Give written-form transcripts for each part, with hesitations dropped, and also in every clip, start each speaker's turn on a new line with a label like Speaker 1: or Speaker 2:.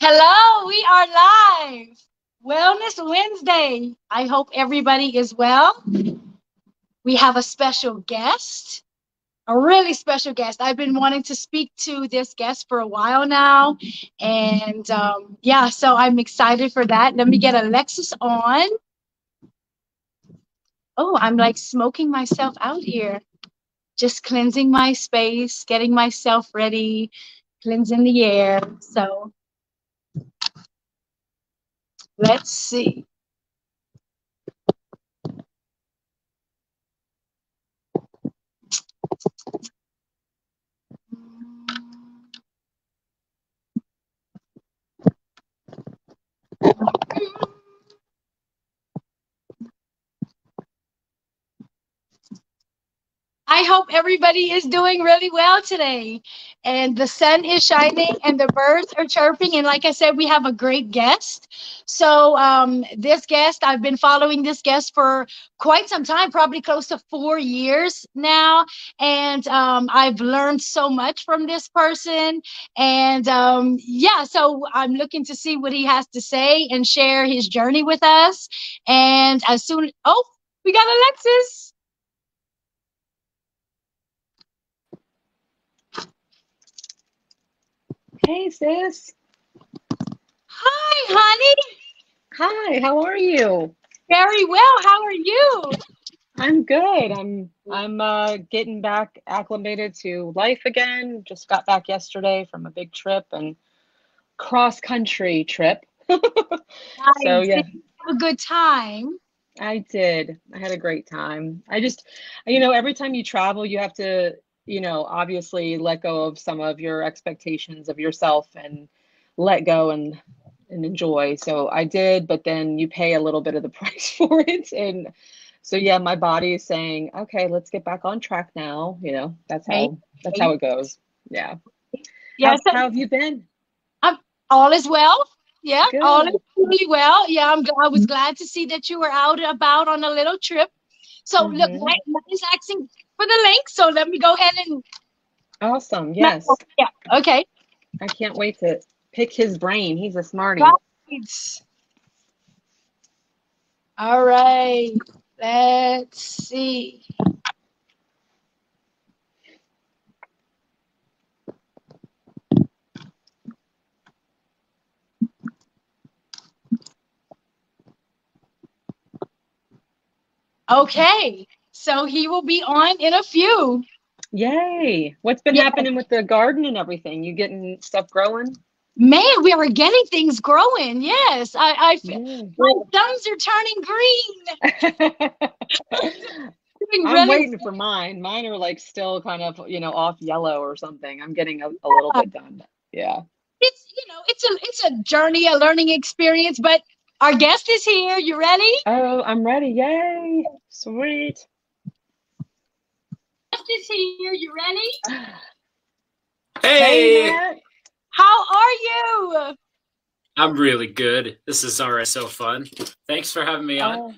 Speaker 1: Hello, we are live. Wellness Wednesday. I hope everybody is well. We have a special guest, a really special guest. I've been wanting to speak to this guest for a while now. And yeah, so I'm excited for that. Let me get Alexis on. Oh, I'm like smoking myself out here. Just cleansing my space, getting myself ready, cleansing the air. So let's see. I hope everybody is doing really well today. And the sun is shining and the birds are chirping. And like I said, we have a great guest. So this guest, I've been following this guest for quite some time, probably close to 4 years now. And I've learned so much from this person. And yeah, so I'm looking to see what he has to say and share his journey with us. And as soon, oh, we got Alexis.
Speaker 2: Hey, sis.
Speaker 1: Hi, honey.
Speaker 2: Hi, how are you?
Speaker 1: Very well. How are you?
Speaker 2: I'm good. I'm getting back acclimated to life again. Just got back yesterday from a big trip and cross-country trip. So
Speaker 1: Nice.
Speaker 2: yeah,
Speaker 1: Did you have a good time?
Speaker 2: I did. I had a great time. Every time you travel, you have to, obviously let go of some of your expectations of yourself and let go and enjoy. So I did, but then you pay a little bit of the price for it. And so yeah, my body is saying, okay, let's get back on track now. That's
Speaker 1: Right.
Speaker 2: how it goes. Yeah.
Speaker 1: Yeah, so
Speaker 2: How have you been?
Speaker 1: um, all is well. Yeah, all is
Speaker 2: Good.
Speaker 1: really well. Yeah, I was glad to see that you were out and about on a little trip. So look,
Speaker 2: Hmm.
Speaker 1: Mike's asking for the link. So let me go ahead and
Speaker 2: Awesome. Yes.
Speaker 1: yeah. Okay.
Speaker 2: I can't wait to pick his brain. He's a smarty.
Speaker 1: Right. All right. Let's see. Okay. So he will be on in a few.
Speaker 2: Yay. What's been
Speaker 1: Yeah.
Speaker 2: happening with the garden and everything? You getting stuff growing?
Speaker 1: Man, we are getting things growing. Yes,
Speaker 2: Yeah.
Speaker 1: my thumbs are turning green. Doing
Speaker 2: I'm
Speaker 1: really
Speaker 2: waiting for mine. Mine are like still kind of, off yellow or something. I'm getting a little
Speaker 1: well.
Speaker 2: bit done. Yeah.
Speaker 1: It's a journey, a learning experience. But our guest is here. You ready?
Speaker 2: Oh, I'm ready. Yay. Sweet.
Speaker 1: Guest is here. You ready?
Speaker 2: Hey,
Speaker 3: Hey,
Speaker 2: Matt.
Speaker 1: How are you?
Speaker 3: I'm really good. This is already so fun. Thanks for having me on.
Speaker 2: Oh, of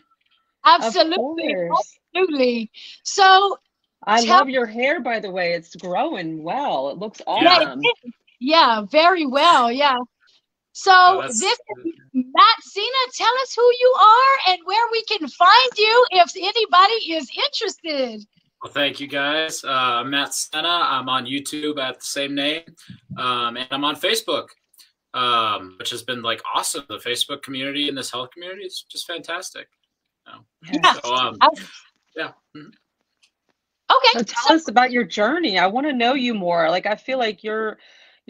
Speaker 1: Absolutely,
Speaker 2: course.
Speaker 1: absolutely. So
Speaker 2: I
Speaker 1: tell
Speaker 2: love your hair, by the way. It's growing well. It looks
Speaker 1: yeah,
Speaker 3: Yeah,
Speaker 2: awesome.
Speaker 1: yeah, very well, yeah.
Speaker 3: oh,
Speaker 1: So
Speaker 3: that's
Speaker 1: this is Matt Sena. Tell us who you are and where we can find you if anybody is interested.
Speaker 3: well. Thank you guys. I'm Matt Sena. I'm on YouTube at the same name, and I'm on Facebook, which has been like awesome. The Facebook community and this health community is just fantastic.
Speaker 1: Yeah.
Speaker 2: Yes.
Speaker 3: So yeah.
Speaker 1: Okay.
Speaker 2: So tell us about your journey. I want to know you more. Like I feel like you're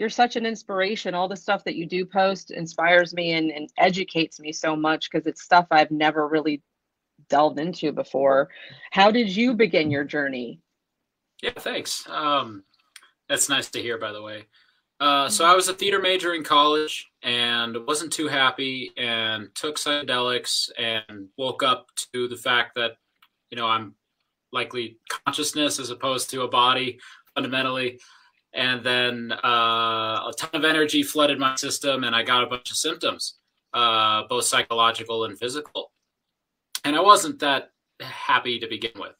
Speaker 2: such an inspiration. All the stuff that you do post inspires me and educates me so much because it's stuff I've never really delved into before. How did you begin your journey?
Speaker 3: Yeah, thanks. That's nice to hear, by the way. So I was a theater major in college and wasn't too happy and took psychedelics and woke up to the fact that, I'm likely consciousness as opposed to a body fundamentally. And then a ton of energy flooded my system and I got a bunch of symptoms, both psychological and physical. And I wasn't that happy to begin with.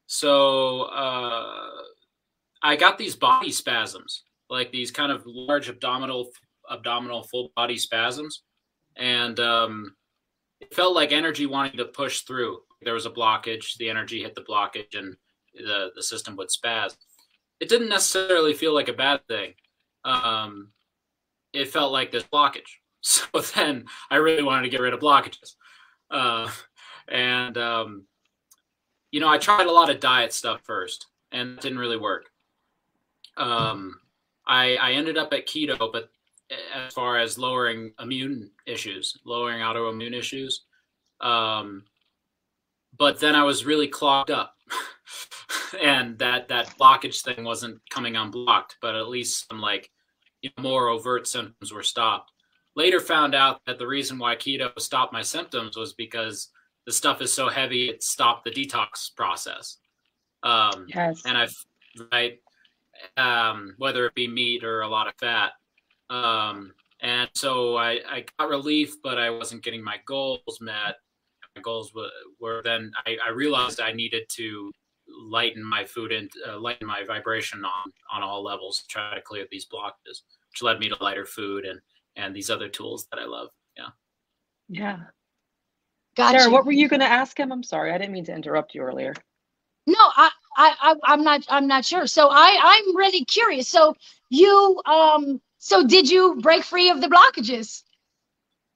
Speaker 3: So I got these body spasms, like these kind of large abdominal abdominal full body spasms, and it felt like energy wanting to push through. There was a blockage, the energy hit the blockage, and the system would spaz. It didn't necessarily feel like a bad thing. It felt like this blockage. So then I really wanted to get rid of blockages. You know, I tried a lot of diet stuff first, and it didn't really work. I ended up at keto, but as far as lowering immune issues, lowering autoimmune issues, but then I was really clogged up, and that blockage thing wasn't coming unblocked, but at least some like, you know, more overt symptoms were stopped. Later found out that the reason why keto stopped my symptoms was because the stuff is so heavy, it stopped the detox process.
Speaker 2: Yes.
Speaker 3: And whether it be meat or a lot of fat. And so I got relief, but I wasn't getting my goals met. My goals were then I realized I needed to lighten my food and lighten my vibration on all levels to try to clear these blockages, which led me to lighter food and these other tools that I love. Yeah.
Speaker 2: Yeah.
Speaker 1: Gotcha.
Speaker 2: Sarah, what were you going to ask him? I'm sorry, I didn't mean to interrupt you earlier.
Speaker 1: No, I'm not sure. So I'm really curious. So you so did you break free of the blockages?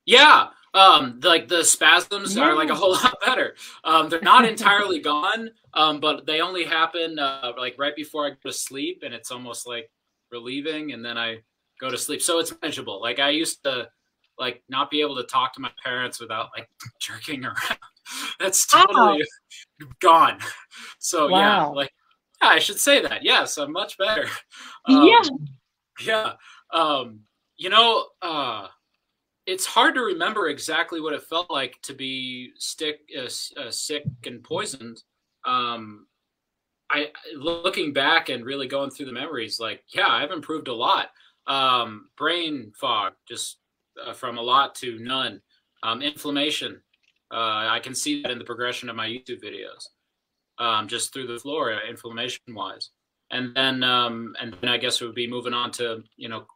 Speaker 3: Yeah. Like the spasms are like a whole lot better. They're not entirely gone, but they only happen like right before I go to sleep, and it's almost like relieving, and then I go to sleep. So it's manageable. Like I used to like not be able to talk to my parents without like jerking around. That's totally gone. So yeah, like yeah, I should say that. Yes, I'm much better. Yeah. You know, it's hard to remember exactly what it felt like to be sick and poisoned. Looking back and really going through the memories, like, yeah, I've improved a lot. Brain fog, just from a lot to none. Inflammation. I can see that in the progression of my YouTube videos, just through the floor, inflammation wise. And then I guess it would be moving on to, you know,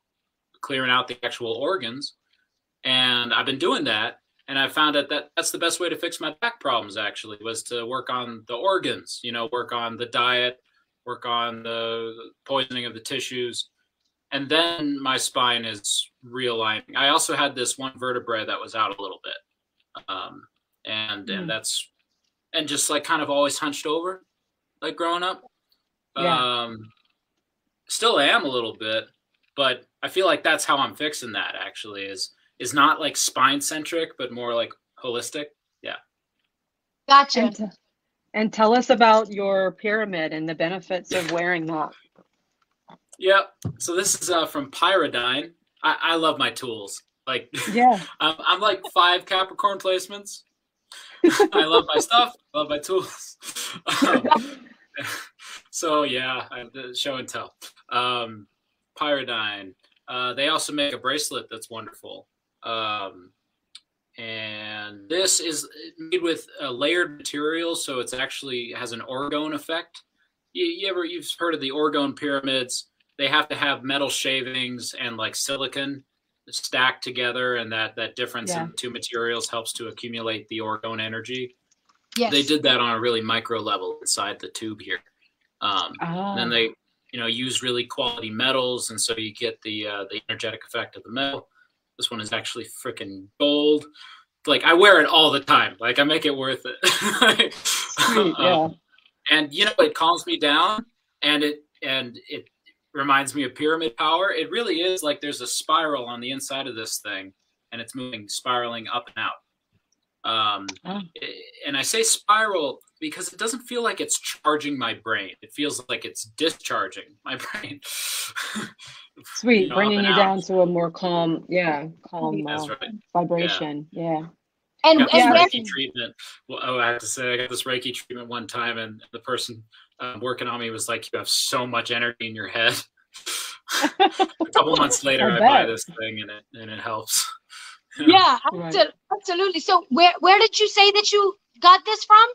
Speaker 3: clearing out the actual organs. And I've been doing that. And I found out that that's the best way to fix my back problems, actually, was to work on the organs, you know, work on the diet, work on the poisoning of the tissues. And then my spine is realigning. I also had this one vertebrae that was out a little bit. And that's, and just like kind of always hunched over, like growing up. Still am a little bit, but I feel like that's how I'm fixing that, actually, is not like spine centric, but more like holistic. Yeah.
Speaker 1: Gotcha.
Speaker 2: And tell us about your pyramid and the benefits of wearing that.
Speaker 3: Yeah. So this is from Pyridine. I love my tools. Like,
Speaker 2: yeah,
Speaker 3: I'm like 5 Capricorn placements. I love my stuff. I love my tools. So yeah, show and tell. Pyridine. They also make a bracelet that's wonderful. And this is made with a layered material, so it's actually has an orgone effect. You've heard of the orgone pyramids? They have to have metal shavings and like silicon stacked together, and that difference in the two materials helps to accumulate the orgone energy. Yes. They did that on a really micro level inside the tube here. And then they, you know, use really quality metals, and so you get the energetic effect of the metal. This one is actually freaking gold. Like, I wear it all the time. Like, I make it worth it.
Speaker 2: Sweet, yeah.
Speaker 3: And you know, it calms me down, and it reminds me of pyramid power. It really is like there's a spiral on the inside of this thing, and it's spiraling up and out. And I say spiral because it doesn't feel like it's charging my brain. It feels like it's discharging my brain.
Speaker 2: Sweet, you know, bringing you down to a more calm,
Speaker 3: that's right.
Speaker 2: Vibration. Yeah.
Speaker 1: And
Speaker 3: Reiki treatment. Well, I have to say, I got this Reiki treatment one time, and the person working on me was like, "You have so much energy in your head." A couple months later, I buy this thing, and it helps.
Speaker 1: Yeah, absolutely. So, where did you say that you got this from?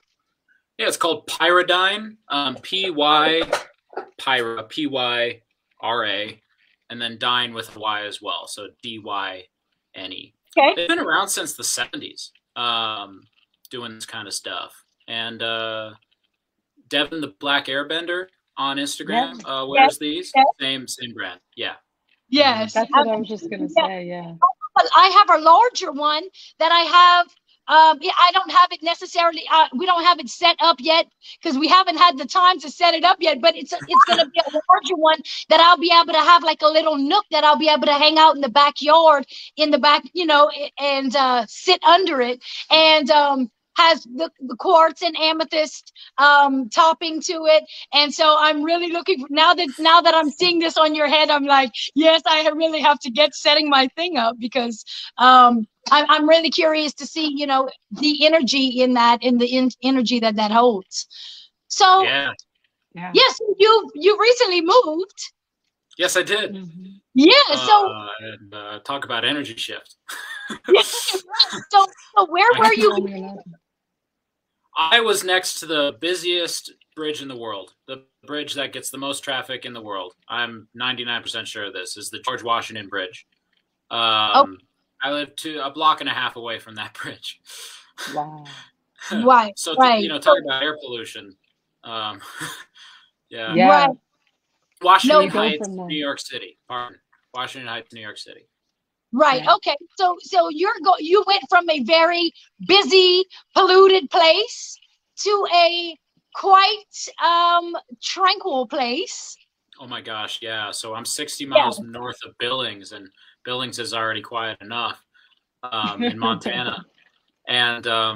Speaker 3: Yeah, it's called Pyridine. Pyra. and then Dyne with a Y as well. So DYNE.
Speaker 1: Okay.
Speaker 3: They've been around since the 70s, doing this kind of stuff. And Devin the Black Airbender on Instagram wears these. Same brand. Yeah.
Speaker 1: Yes.
Speaker 2: That's what I was just going to say. Yeah.
Speaker 1: I have a larger one that I have. I don't have it necessarily. We don't have it set up yet because we haven't had the time to set it up yet. But it's going to be a larger one that I'll be able to have like a little nook that I'll be able to hang out in the backyard, in the back, and sit under it. And has the quartz and amethyst topping to it. And so I'm really looking now that I'm seeing this on your head, I'm like, yes, I really have to get setting my thing up because I'm really curious to see, the energy in that, in the energy that holds. So yes, you recently moved.
Speaker 3: Yes, I did.
Speaker 1: Yeah. So
Speaker 3: talk about energy shift.
Speaker 1: So where were you?
Speaker 3: I was next to the busiest bridge in the world, the bridge that gets the most traffic in the world. I'm 99% sure of this is the George Washington Bridge. I live a block and a half away from that bridge.
Speaker 2: Wow.
Speaker 1: Right.
Speaker 3: So,
Speaker 1: right.
Speaker 3: Talk about air pollution. Yeah.
Speaker 1: Right.
Speaker 3: Washington Heights, New York City. Pardon. Washington Heights, New York City.
Speaker 1: Right. Yeah. Okay. So you went from a very busy, polluted place to a quite tranquil place.
Speaker 3: Oh my gosh, yeah. So I'm 60 miles north of Billings, and Billings is already quiet enough in Montana. And I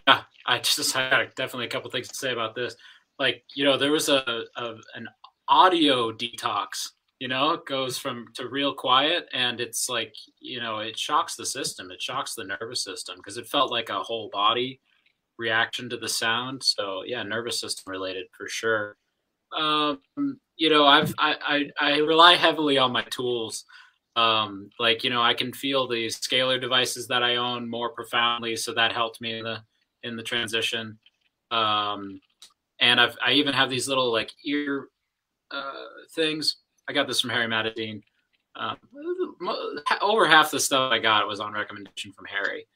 Speaker 3: got definitely a couple things to say about this. Like, there was an audio detox. It goes to real quiet, and it's like, it shocks the system. It shocks the nervous system because it felt like a whole body reaction to the sound. So yeah, nervous system related for sure. I rely heavily on my tools. I can feel the scalar devices that I own more profoundly. So that helped me in the transition. And I even have these little like ear things. I got this from Harry Matadine. Over half the stuff I got was on recommendation from Harry.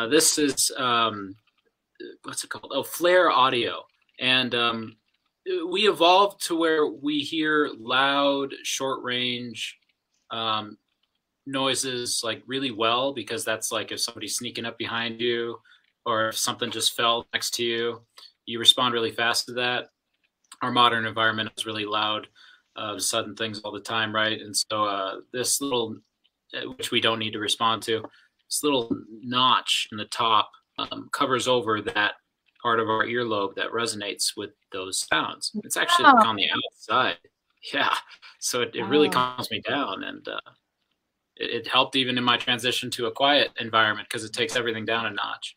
Speaker 3: This is what's it called? Oh, Flare Audio, and we evolved to where we hear loud, short range noises like really well, because that's like if somebody's sneaking up behind you or if something just fell next to you, you respond really fast to that. Our modern environment is really loud, sudden things all the time, right? And so this little, which we don't need to respond to, this little notch in the top covers over that part of our earlobe that resonates with those sounds. It's actually on the outside. Yeah. So it really calms me down, and it helped even in my transition to a quiet environment because it takes everything down a notch.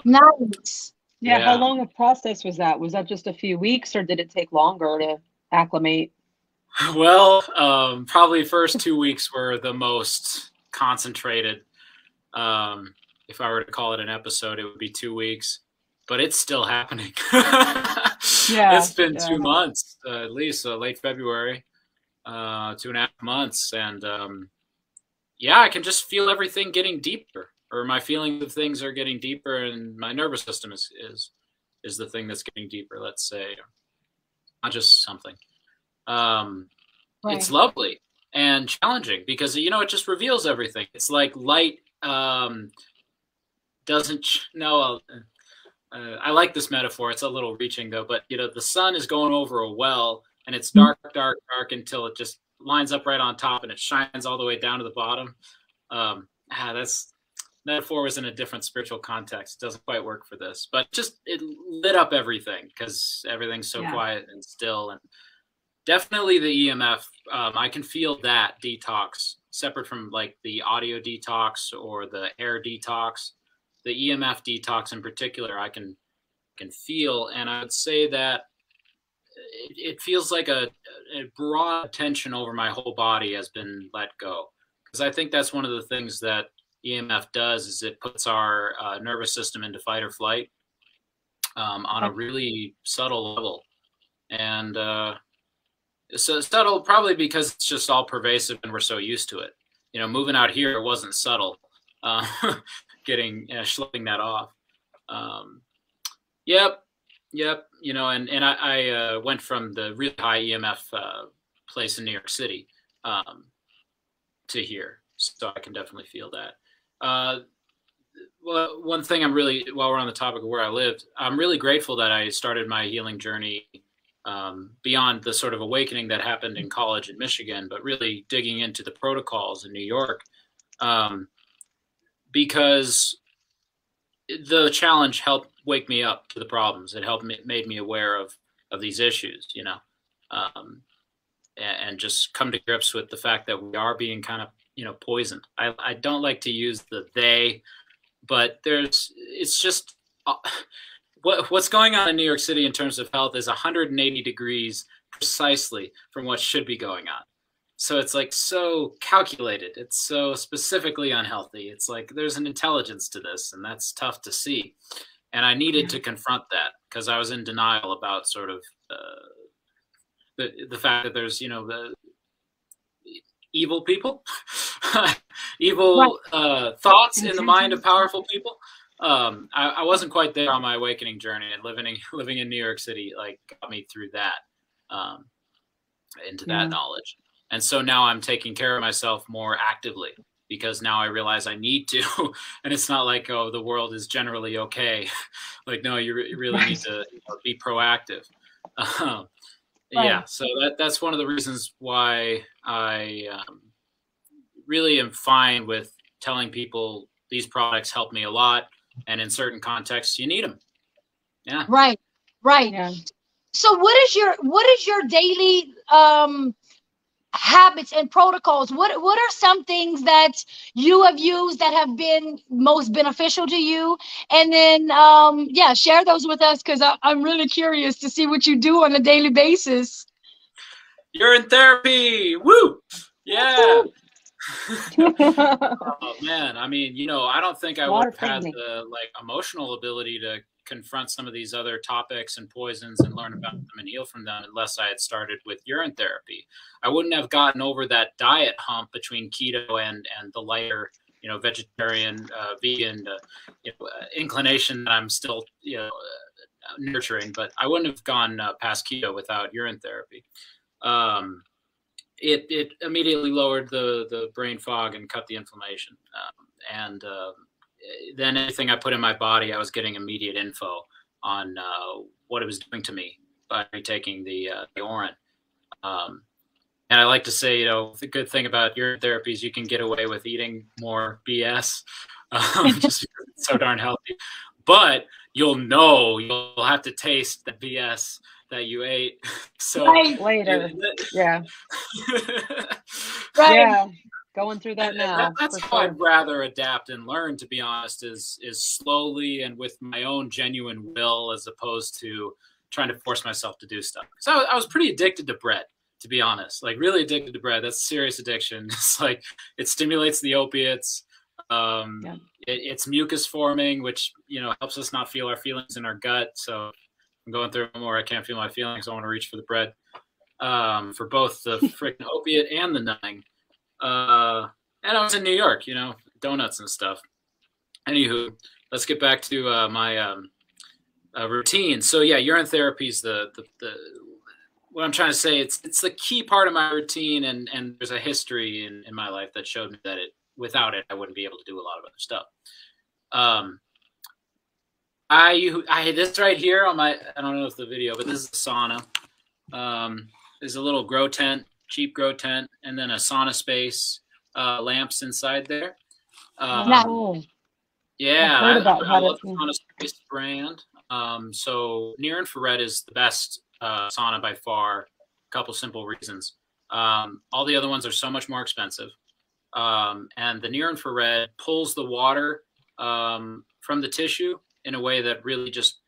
Speaker 1: Nice.
Speaker 2: Yeah. How long a process was that? Was that just a few weeks, or did it take longer to acclimate?
Speaker 3: Well, probably first 2 weeks were the most concentrated. If I were to call it an episode, it would be 2 weeks, but it's still happening. It's been 2 months, at least late February, 2.5 months. And I can just feel everything getting deeper, or my feelings of things are getting deeper, and my nervous system is the thing that's getting deeper, let's say, not just something. It's lovely and challenging because, it just reveals everything. It's like light doesn't know. I like this metaphor. It's a little reaching though, but the sun is going over a well, and it's dark, dark, dark until it just lines up right on top, and it shines all the way down to the bottom. That's metaphor was in a different spiritual context. It doesn't quite work for this, but just it lit up everything because everything's so quiet and still. And definitely the EMF, I can feel that detox separate from like the audio detox or the air detox. The EMF detox in particular, I can feel, and I would say that it feels like a broad tension over my whole body has been let go. Because I think that's one of the things that EMF does is it puts our nervous system into fight or flight on a really subtle level. And So subtle, probably because it's just all pervasive and we're so used to it. You know, moving out here, it wasn't subtle. Uh, schlepping that off. Yep. You know, and I went from the really high EMF place in New York City to here, so I can definitely feel that. Well, one thing I'm really, while we're on the topic of where I lived, I'm really grateful that I started my healing journey beyond the sort of awakening that happened in college in Michigan, but really digging into the protocols in New York, because the challenge helped wake me up to the problems. It made me aware of these issues, you know, and just come to grips with the fact that we are being kind of, you know, poisoned. I don't like to use the they, but it's just what's going on in New York City in terms of health is 180 degrees precisely from what should be going on. So it's like so calculated. It's so specifically unhealthy. It's like there's an intelligence to this, and that's tough to see. And I needed to confront that because I was in denial about sort of the fact that there's, you know, the evil people, evil thoughts in the mind of powerful people. I wasn't quite there on my awakening journey, and living in New York City like got me through that, into that knowledge. And so now I'm taking care of myself more actively because now I realize I need to, and it's not like, oh, the world is generally okay. Like, no, you really need to, you know, be proactive. Yeah, so that's one of the reasons why I really am fine with telling people these products help me a lot, and in certain contexts, you need them. Yeah.
Speaker 1: Right. Yeah. So what is your daily habits and protocols? What are some things that you have used that have been most beneficial to you? And then share those with us, because I'm really curious to see what you do on a daily basis.
Speaker 3: You're in therapy. Woo! Yeah. Oh man, I mean, you know, I don't think I would have had the emotional ability to confront some of these other topics and poisons and learn about them and heal from them unless I had started with urine therapy. I wouldn't have gotten over that diet hump between keto and the lighter, you know, vegetarian, vegan inclination that I'm still, you know, nurturing. But I wouldn't have gone past keto without urine therapy. It immediately lowered the brain fog and cut the inflammation. Then anything I put in my body, I was getting immediate info on what it was doing to me by taking the Orin. And I like to say, you know, the good thing about urine therapy is you can get away with eating more BS, just because it's so darn healthy. But you'll have to taste the BS that you ate. So
Speaker 2: later. Yeah.
Speaker 1: Yeah.
Speaker 2: Going through that now.
Speaker 3: That's how I'd rather adapt and learn, to be honest, is slowly and with my own genuine will, as opposed to trying to force myself to do stuff. So I was pretty addicted to bread, to be honest, like really addicted to bread. That's a serious addiction. It's like it stimulates the opiates. It's mucus forming, which, you know, helps us not feel our feelings in our gut. So I'm going through more. I can't feel my feelings. I want to reach for the bread, for both the freaking opiate and the numbing. And I was in New York, you know, donuts and stuff. Anywho, let's get back to my routine. So yeah, urine therapy is the what I'm trying to say. It's the key part of my routine, and there's a history in my life that showed me that without it, I wouldn't be able to do a lot of other stuff. I had this right here on my, I don't know if the video, but this is a sauna. There's a little grow tent, cheap grow tent, and then a sauna space, lamps inside there. Yeah, I love the sauna space brand. So near infrared is the best sauna by far. A couple simple reasons. All the other ones are so much more expensive. And the near infrared pulls the water from the tissue in a way that really just,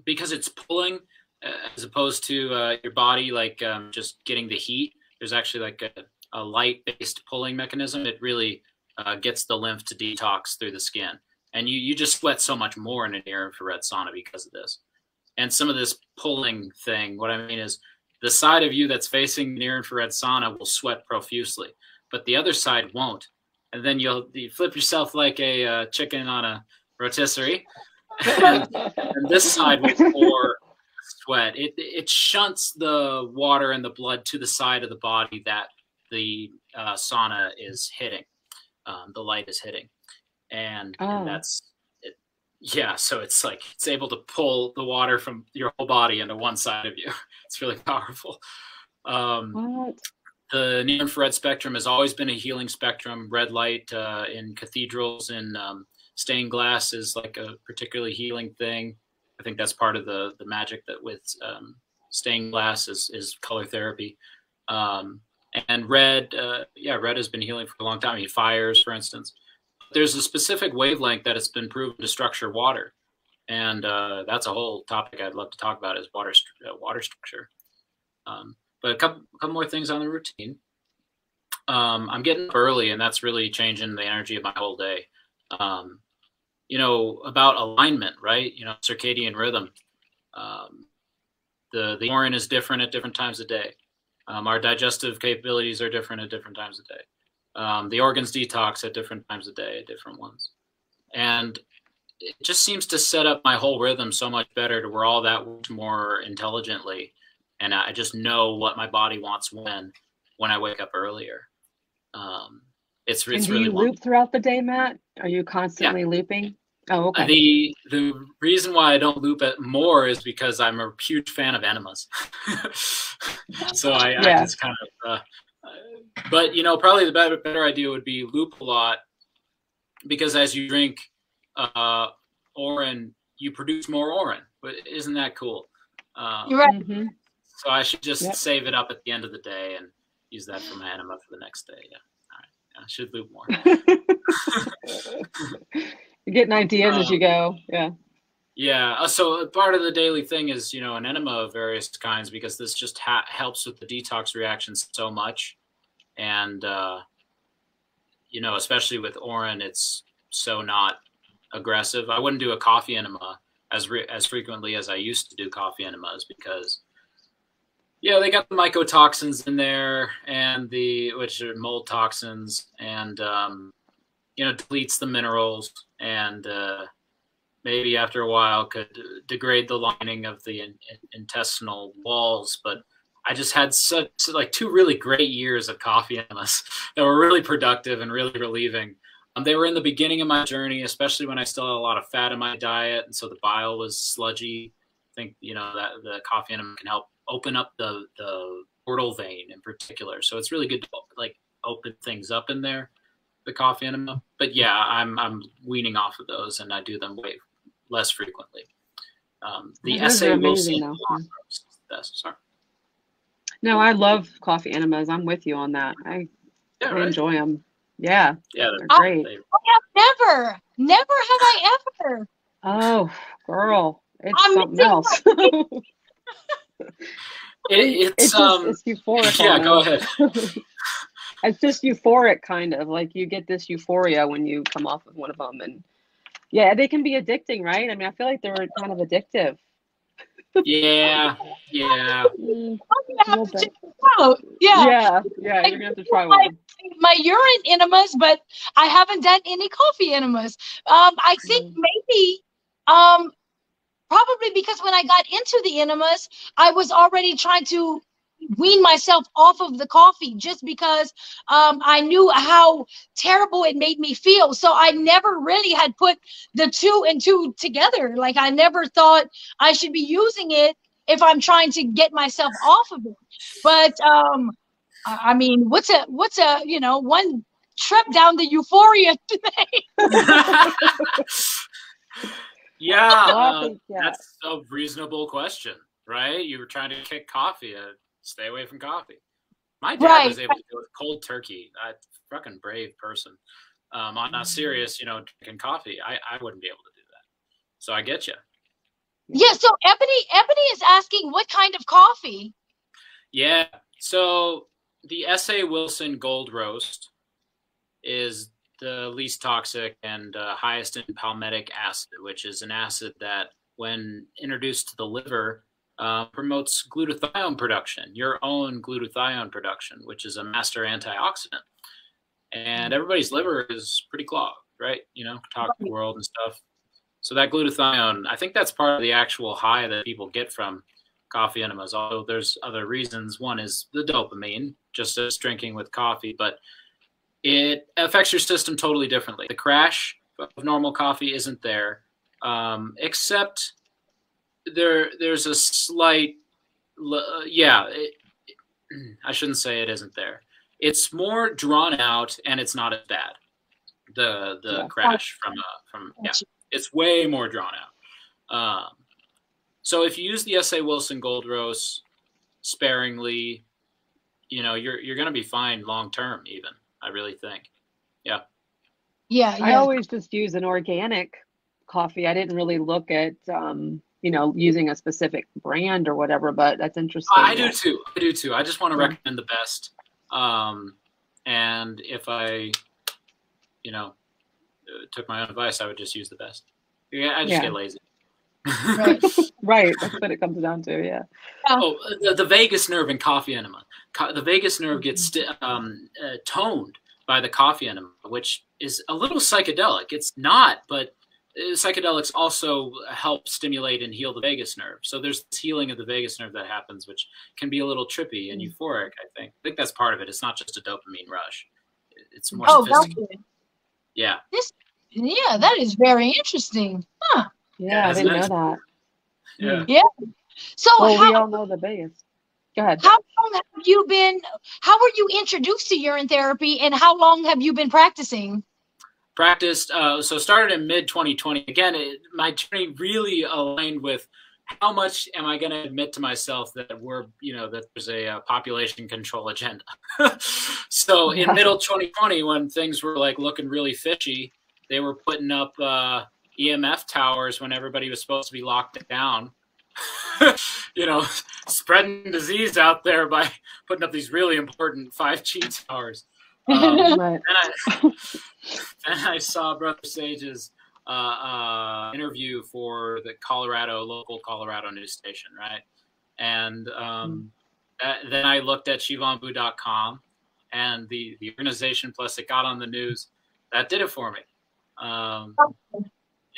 Speaker 3: because it's pulling, as opposed to your body like just getting the heat. There's actually like a light-based pulling mechanism. It really gets the lymph to detox through the skin. And you just sweat so much more in a near infrared sauna because of this. And some of this pulling thing, what I mean is the side of you that's facing near infrared sauna will sweat profusely, but the other side won't. And then you flip yourself like a chicken on a rotisserie, and this side will pour sweat. It shunts the water and the blood to the side of the body that the sauna is hitting, the light is hitting, and that's it. Yeah, so it's like it's able to pull the water from your whole body into one side of you. It's really powerful.
Speaker 2: What?
Speaker 3: The near infrared spectrum has always been a healing spectrum. Red light in cathedrals and stained glass is like a particularly healing thing. I think that's part of the magic that with stained glass is color therapy. And red, red has been healing for a long time. I mean, fires, for instance. There's a specific wavelength that has been proven to structure water, and that's a whole topic I'd love to talk about is water structure. But a couple more things on the routine. I'm getting up early, and that's really changing the energy of my whole day. About alignment, right? Circadian rhythm. The orin is different at different times of day. Our digestive capabilities are different at different times of day. The organs detox at different times of day, at different ones. And it just seems to set up my whole rhythm so much better to where all that works more intelligently. And I just know what my body wants when I wake up earlier. It's
Speaker 2: Do
Speaker 3: really
Speaker 2: you loop throughout the day, Matt? Are you constantly looping? Oh, okay.
Speaker 3: The reason why I don't loop it more is because I'm a huge fan of enemas. So I just kind of, but probably the better idea would be loop a lot, because as you drink orin, you produce more orin. But isn't that cool?
Speaker 1: You're right.
Speaker 2: Mm-hmm.
Speaker 3: So I should just save it up at the end of the day and use that for my enema for the next day. Yeah. All right. Yeah, I should loop more.
Speaker 2: You're getting ideas as you go. Yeah.
Speaker 3: Yeah. So part of the daily thing is, an enema of various kinds, because this just helps with the detox reactions so much. And, especially with orin, it's so not aggressive. I wouldn't do a coffee enema as frequently as I used to do coffee enemas, because they got the mycotoxins in there, and which are mold toxins, and depletes the minerals, and maybe after a while could degrade the lining of the intestinal walls. But I just had such 2 really great years of coffee enemas that were really productive and really relieving. They were in the beginning of my journey, especially when I still had a lot of fat in my diet, and so the bile was sludgy. I think that the coffee enema can help open up the portal vein in particular. So it's really good to open things up in there, the coffee enema. But yeah, I'm weaning off of those, and I do them way less frequently. The essay
Speaker 2: amazing,
Speaker 3: will sorry.
Speaker 2: No, I love coffee enemas. I'm with you on that. I enjoy them. Yeah.
Speaker 3: Yeah,
Speaker 2: they're great.
Speaker 1: I have never have I ever.
Speaker 2: Oh, girl, it's something else.
Speaker 3: It's
Speaker 2: euphoric.
Speaker 3: Yeah, go ahead.
Speaker 2: It's just euphoric, kind of like you get this euphoria when you come off of one of them, and they can be addicting, right? I mean, I feel like they're kind of addictive.
Speaker 3: Yeah.
Speaker 1: I'm gonna have to check it out.
Speaker 2: Yeah. You're gonna have to try one.
Speaker 1: My urine enemas, but I haven't done any coffee enemas. I think maybe probably because when I got into the enemas, I was already trying to wean myself off of the coffee, just because I knew how terrible it made me feel. So I never really had put the 2 and 2 together. Like, I never thought I should be using it if I'm trying to get myself off of it. But I mean, what's a one trip down the euphoria today?
Speaker 3: That's a reasonable question, right? You were trying to kick coffee. Stay away from coffee. My dad was able to do it cold turkey. Fucking brave person. On a serious, drinking coffee, I wouldn't be able to do that. So I get you.
Speaker 1: Yeah. So Ebony is asking what kind of coffee.
Speaker 3: Yeah. So the S.A. Wilson Gold Roast is the least toxic and highest in palmitic acid, which is an acid that, when introduced to the liver, promotes glutathione production, your own glutathione production, which is a master antioxidant. And everybody's liver is pretty clogged, right? You know, toxic world and stuff. So that glutathione, I think that's part of the actual high that people get from coffee enemas, although there's other reasons. One is the dopamine, just as drinking with coffee, but it affects your system totally differently. The crash of normal coffee isn't there, except there's a slight, I shouldn't say it isn't there. It's more drawn out, and it's not as bad. The crash from it's way more drawn out. So if you use the S.A. Wilson Gold Roast sparingly, you know, you're going to be fine long term. Even, I really think. Yeah.
Speaker 2: I always just use an organic coffee. I didn't really look at you know, using a specific brand or whatever, but that's interesting.
Speaker 3: I do too. I just want to recommend the best. And if I, you know, took my own advice, I would just use the best. I just get lazy.
Speaker 2: Right. Right. That's what it comes down to. Yeah.
Speaker 3: Oh, the vagus nerve in coffee enema. The vagus nerve gets toned by the coffee enema, which is a little psychedelic. It's not, but psychedelics also help stimulate and heal the vagus nerve. So there's this healing of the vagus nerve that happens, which can be a little trippy and euphoric, I think that's part of it. It's not just a dopamine rush. It's more sophisticated. Yeah.
Speaker 1: That is very interesting. Huh.
Speaker 2: Yeah, I didn't know that.
Speaker 1: Yeah. So
Speaker 2: we all know the biggest. Go ahead.
Speaker 1: How long have you been, how were you introduced to urine therapy, and how long have you been practicing?
Speaker 3: Practiced, so started in mid-2020. Again, my journey really aligned with how much am I going to admit to myself that that there's a population control agenda. So in middle 2020, when things were like looking really fishy, they were putting up EMF towers when everybody was supposed to be locked down. Spreading disease out there by putting up these really important 5G towers. And I saw Brother Sage's interview for the local Colorado news station, right? And then I looked at shivambu.com and the organization, plus it got on the news. That did it for me.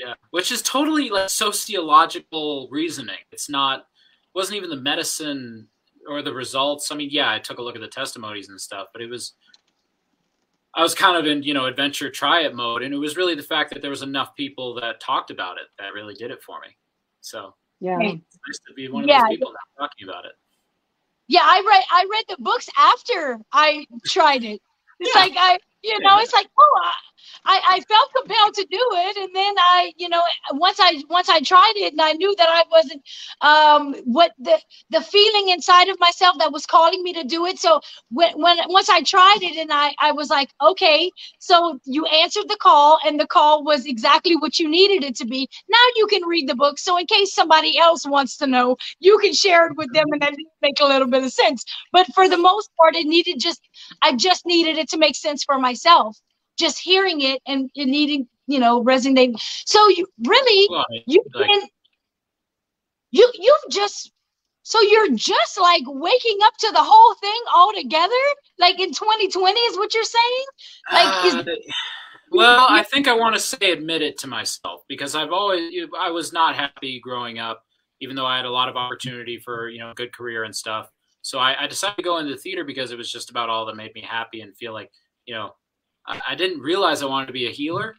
Speaker 3: Yeah, which is totally like sociological reasoning. Wasn't even the medicine or the results. I mean, yeah, I took a look at the testimonies and stuff, but I was kind of in, adventure try it mode. And it was really the fact that there was enough people that talked about it that really did it for me. So
Speaker 2: yeah,
Speaker 3: it's nice to be one of those people now talking about it.
Speaker 1: Yeah, I read the books after I tried it. It's like it's like, I felt compelled to do it, and then once I tried it, and I knew that I wasn't what the feeling inside of myself that was calling me to do it. So once I tried it, and I was like, okay, so you answered the call, and the call was exactly what you needed it to be. Now you can read the book, so in case somebody else wants to know, you can share it with them, and that make a little bit of sense. But for the most part, I just needed it to make sense for myself. Just hearing it and it needing, resonating. So you're just like waking up to the whole thing all together, like in 2020 is what you're saying?
Speaker 3: Well, I think I want to say admit it to myself, because I was not happy growing up, even though I had a lot of opportunity for, good career and stuff. So I decided to go into theater because it was just about all that made me happy and feel like, I didn't realize I wanted to be a healer,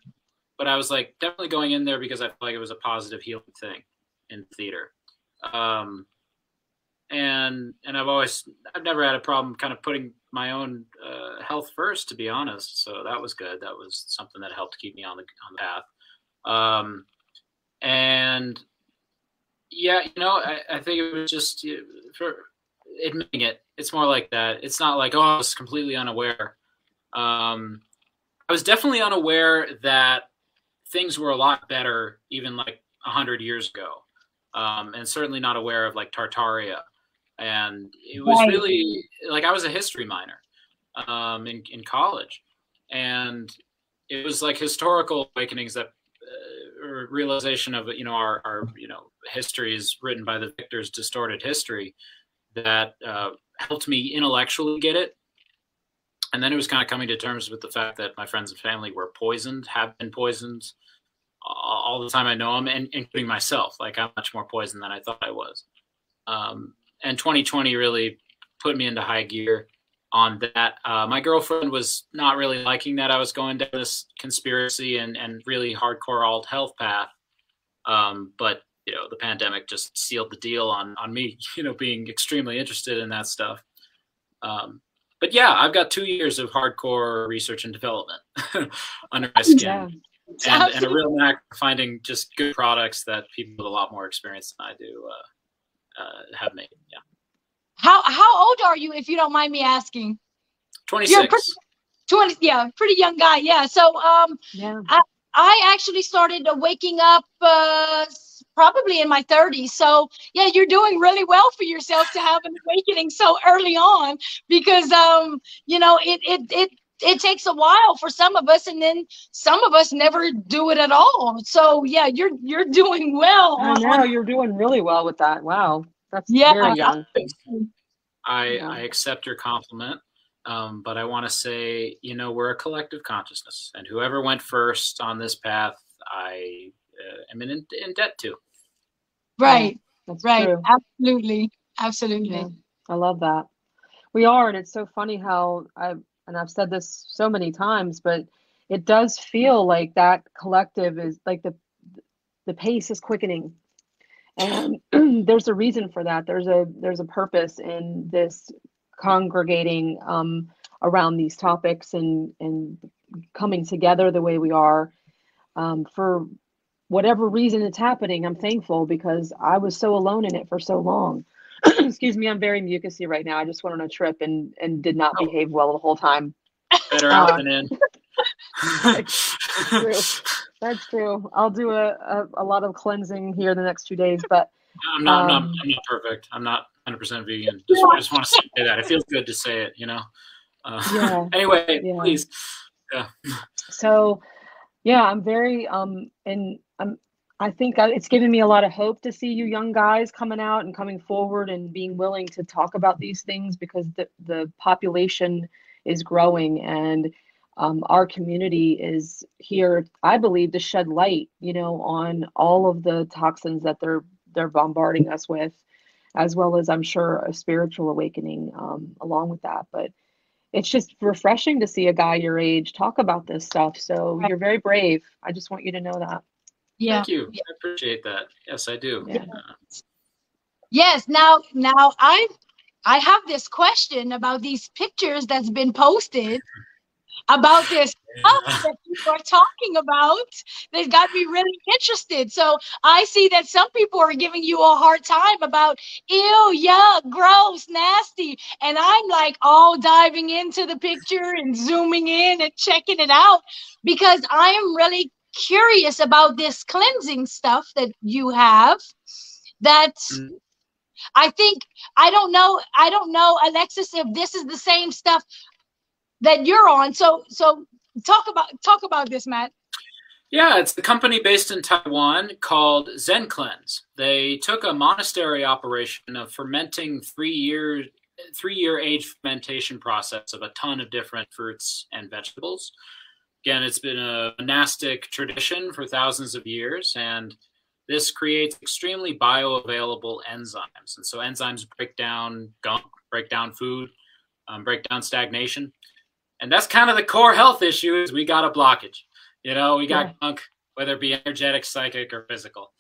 Speaker 3: but I was like definitely going in there because I felt like it was a positive healing thing in theater. And I've never had a problem kind of putting my own health first, to be honest. So that was good. That was something that helped keep me on the path. And yeah, I think it was just for admitting it. It's more like that. It's not like, I was completely unaware. I was definitely unaware that things were a lot better even like 100 years ago. And certainly not aware of like Tartaria. And it was really like, I was a history minor in college, and it was like historical awakenings that realization of, our history is written by the victor's distorted history that helped me intellectually get it. And then it was kind of coming to terms with the fact that my friends and family were poisoned, have been poisoned all the time I know them, and including myself. Like, I'm much more poisoned than I thought I was. And 2020 really put me into high gear on that. My girlfriend was not really liking that I was going down this conspiracy and really hardcore alt health path. But the pandemic just sealed the deal on me, being extremely interested in that stuff. But yeah, I've got 2 years of hardcore research and development under my skin, and a real knack for finding just good products that people with a lot more experience than I do have made. Yeah.
Speaker 1: How old are you, if you don't mind me asking?
Speaker 3: 26.
Speaker 1: Pretty young guy. Yeah. So I actually started waking up probably in my 30s. So yeah, you're doing really well for yourself to have an awakening so early on, because it takes a while for some of us, and then some of us never do it at all. So yeah, you're doing well.
Speaker 2: I know you're doing really well with that. Wow, that's very young.
Speaker 3: I accept your compliment, but I want to say, we're a collective consciousness, and whoever went first on this path, I am in debt to.
Speaker 1: Right.
Speaker 2: That's
Speaker 1: right.
Speaker 2: true.
Speaker 1: Absolutely.
Speaker 2: Yeah, I love that. We are, and it's so funny how I've said this so many times, but it does feel like that collective is like the pace is quickening, and there's a reason for that. There's a purpose in this congregating around these topics and coming together the way we are, for whatever reason it's happening. I'm thankful, because I was so alone in it for so long. Excuse me, I'm very mucusy right now. I just went on a trip and did not behave well the whole time.
Speaker 3: Better out than in.
Speaker 2: That's true. I'll do a lot of cleansing here the next 2 days, but
Speaker 3: I'm not perfect. I'm not 100% vegan. I just want to say that. It feels good to say it, Anyway, please. Yeah.
Speaker 2: So, yeah, I'm very and I think it's given me a lot of hope to see you young guys coming out and coming forward and being willing to talk about these things, because the population is growing, and our community is here, I believe, to shed light, on all of the toxins that they're bombarding us with, as well as, I'm sure, a spiritual awakening along with that. But it's just refreshing to see a guy your age talk about this stuff. So you're very brave. I just want you to know that.
Speaker 1: Yeah.
Speaker 3: Thank you. I appreciate that. Yes, I do.
Speaker 2: Yeah.
Speaker 1: Yes. Now I have this question about these pictures that's been posted about this stuff that people are talking about. They've got me really interested. So I see that some people are giving you a hard time about, ew, yuck, gross, nasty. And I'm like all diving into the picture and zooming in and checking it out, because I am really curious about this cleansing stuff that you have. That I don't know, Alexis, if this is the same stuff that you're on. So talk about this, Matt.
Speaker 3: Yeah, it's a company based in Taiwan called ZenCleanz. They took a monastery operation of fermenting 3-year age fermentation process of a ton of different fruits and vegetables. Again, it's been a monastic tradition for thousands of years, and this creates extremely bioavailable enzymes. And so enzymes break down gunk, break down food, break down stagnation. And that's kind of the core health issue, is we got a blockage. We got gunk, whether it be energetic, psychic, or physical.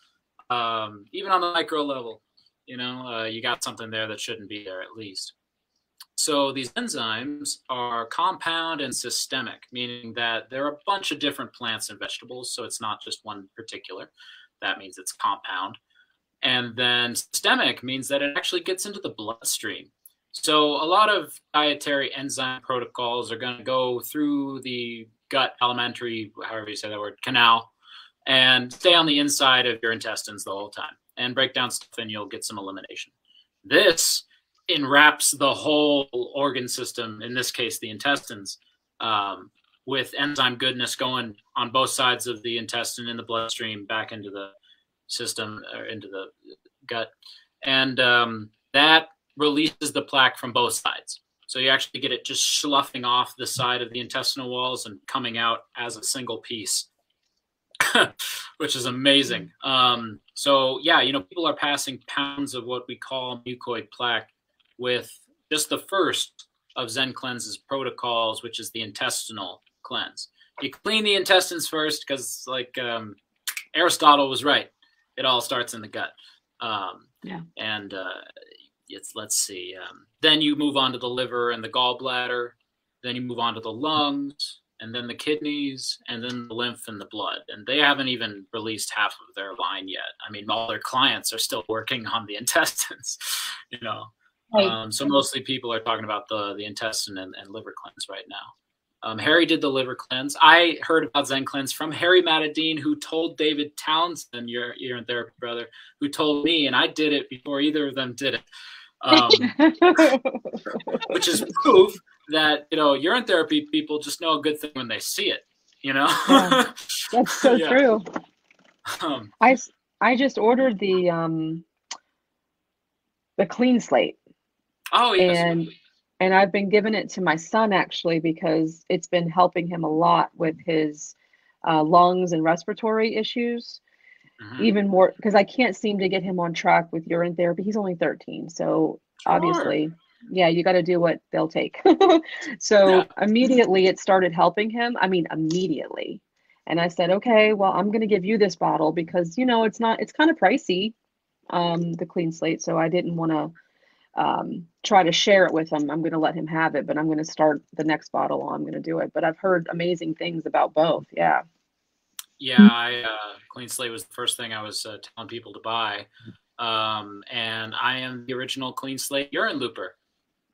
Speaker 3: Even on the micro level, you got something there that shouldn't be there, at least. So these enzymes are compound and systemic, meaning that there are a bunch of different plants and vegetables. So it's not just one particular. That means it's compound. And then systemic means that it actually gets into the bloodstream. So a lot of dietary enzyme protocols are going to go through the gut alimentary, however you say that word, canal, and stay on the inside of your intestines the whole time and break down stuff, and you'll get some elimination. This enwraps the whole organ system, in this case the intestines, with enzyme goodness going on both sides of the intestine in the bloodstream back into the system or into the gut. And that releases the plaque from both sides. So you actually get it just sloughing off the side of the intestinal walls and coming out as a single piece, which is amazing. So yeah, you know, people are passing pounds of what we call mucoid plaque with just the first of ZenCleanz's protocols, which is the intestinal cleanse. You clean the intestines first because, like Aristotle was right, it all starts in the gut. And let's see. Then you move on to the liver and the gallbladder. Then you move on to the lungs, and then the kidneys, and then the lymph and the blood. And they haven't even released half of their line yet. I mean, all their clients are still working on the intestines, you know. Right. So mostly people are talking about the intestine and liver cleanse right now. Harry did the liver cleanse. I heard about ZenCleanz from Harry Matadine, who told David Townsend, your urine therapy brother, who told me, and I did it before either of them did it. Which is proof that, you know, urine therapy people just know a good thing when they see it, you know.
Speaker 2: Yeah, that's so true. I just ordered the clean slate.
Speaker 3: Oh yes.
Speaker 2: And I've been giving it to my son actually because it's been helping him a lot with his lungs and respiratory issues. Even more because I can't seem to get him on track with urine therapy. He's only 13, so obviously, yeah, you got to do what they'll take. So immediately it started helping him. I mean, immediately. And I said, okay, well, I'm going to give you this bottle because, you know, it's kind of pricey, the clean slate. So I didn't want to try to share it with him. I'm going to let him have it, but I'm going to start the next bottle. I'm going to do it. But I've heard amazing things about both. Yeah.
Speaker 3: Yeah, Clean Slate was the first thing I was telling people to buy. And I am the original Clean Slate urine looper.